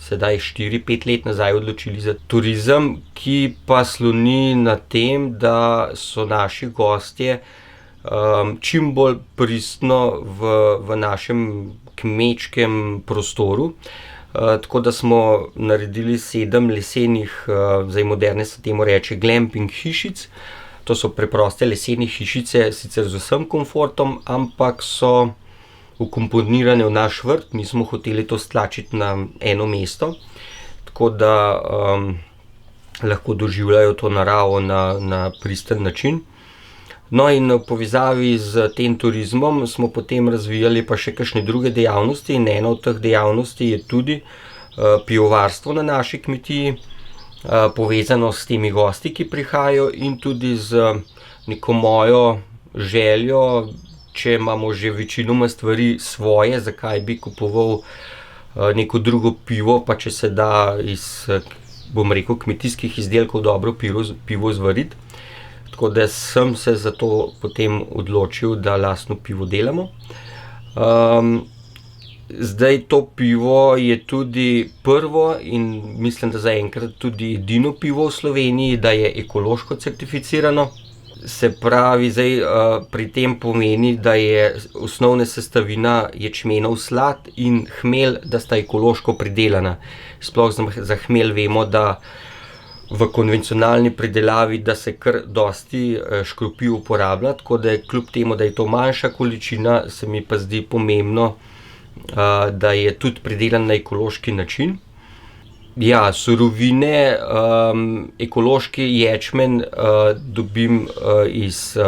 sedaj 4-5 let nazaj odločili za turizem, ki pa sloni na tem, da so naši gostje čim bolj pristno v našem kmečkem prostoru. Tako da smo naredili 7 lesenih, zdaj moderne se temu reče glamping hišic. To so preproste lesene hišice, sicer z vsem komfortom, ampak so vkomponirane v naš vrt. Mi smo hoteli to stlačiti na eno mesto, tako da lahko doživljajo to naravo na pristen način. No in v povezavi z tem turizmom smo potem razvijali pa še kakšne druge dejavnosti in ena od teh dejavnosti je tudi pivovarstvo na naši kmetiji, povezano s temi gosti, ki prihajajo, in tudi z neko mojo željo, če imamo že večinoma stvari svoje, zakaj bi kupoval neko drugo pivo, pa če se da iz, bom rekel, kmetijskih izdelkov dobro pivo zvariti. Tako da sem se zato potem odločil, da lastno pivo delamo. Zdaj to pivo je tudi prvo in mislim, da zaenkrat tudi edino pivo v Sloveniji, da je ekološko certificirano. Se pravi, zdaj pri tem pomeni, da je osnovna sestavina ječmenov slad in hmelj, da sta ekološko pridelana. Sploh za hmelj vemo, da v konvencionalni pridelavi, da se kar dosti škropiv uporablja, tako da kljub temu, da je to manjša količina, se mi pa zdi pomembno, da je tudi pridelan na ekološki način. Ja, surovine, ekološki ječmen dobim iz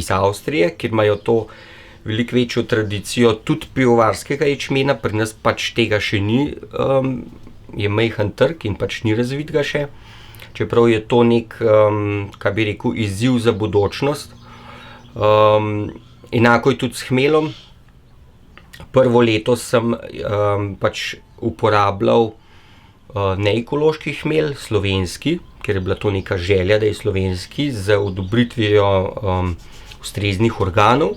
Avstrije, kjer imajo to veliko večjo tradicijo tudi pivovarskega ječmena, pri nas pač tega še ni, je majhen trg in pač ni razvit ga še. Čeprav je to nek, kaj bi rekel, izziv za bodočnost. Enako je tudi s hmelom. Prvo leto sem pač uporabljal neekološki hmelj, slovenski, ker je bila to neka želja, da je slovenski, z odobritvijo ustreznih organov.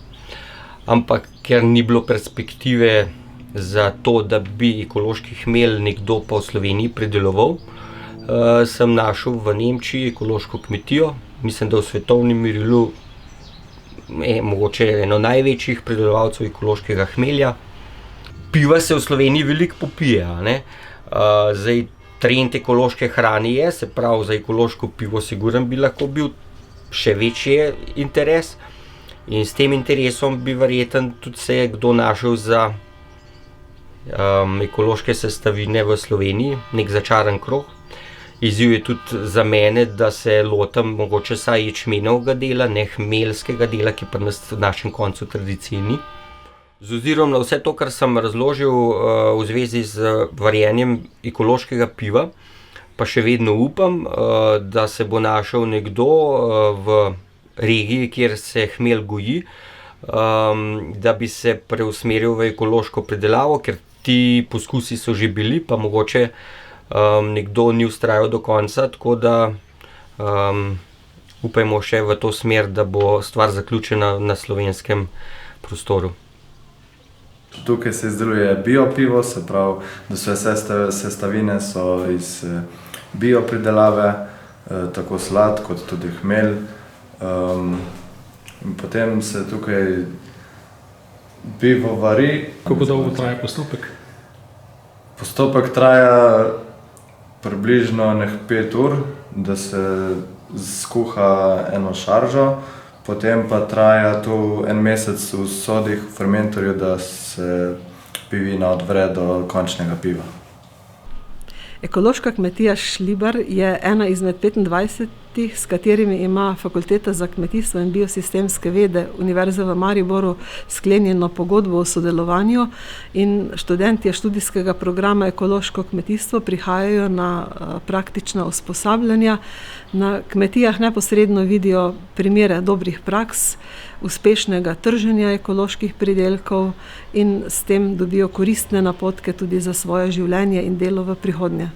Ampak ker ni bilo perspektive za to, da bi ekološki hmelj nekdo pa v Sloveniji prideloval, sem našel v Nemčiji ekološko kmetijo. Mislim, da v svetovnem merilu mogoče eno največjih pridelovalcev ekološkega hmelja. Piva se v Sloveniji veliko popije, ne. Zdaj trend ekološke hrane je, se pravi, za ekološko pivo sigurno bi lahko bil še večji interes. In s tem interesom bi verjetno tudi se kdo našel za ekološke sestavine v Sloveniji, nek začaran krog. Izziv je tudi za mene, da se lotim mogoče vsaj ječmenovega dela, ne hmeljskega dela, ki pri nas v našem koncu tradicije ni. Z ozirom na vse to, kar sem razložil v zvezi z varjenjem ekološkega piva, pa še vedno upam, da se bo našel nekdo v regiji, kjer se hmelj goji, da bi se preusmeril v ekološko pridelavo, ker ti poskusi so že bili, pa mogoče nekdo ni vztrajal do konca, tako da upajmo še v to smer, da bo stvar zaključena na slovenskem prostoru. Tukaj se izdeluje biopivo, se pravi, da vse sestavine so iz biopridelave, tako slad kot tudi hmelj. Potem se tukaj pivo vari. Kako dolgo traja postopek? Postopek traja približno 5 ur, da se skuha eno šaržo, potem pa traja tu 1 mesec v sodih, v fermentorju, da se pivina odvre do končnega piva. Ekološka kmetija Šlibar je ena izmed 25, s katerimi ima Fakulteta za kmetijstvo in biosistemske vede Univerze v Mariboru sklenjeno pogodbo o sodelovanju in študentje študijskega programa Ekološko kmetijstvo prihajajo na praktična usposabljanja. Na kmetijah neposredno vidijo primere dobrih praks, uspešnega trženja ekoloških pridelkov in s tem dobijo koristne napotke tudi za svoje življenje in delo v prihodnje.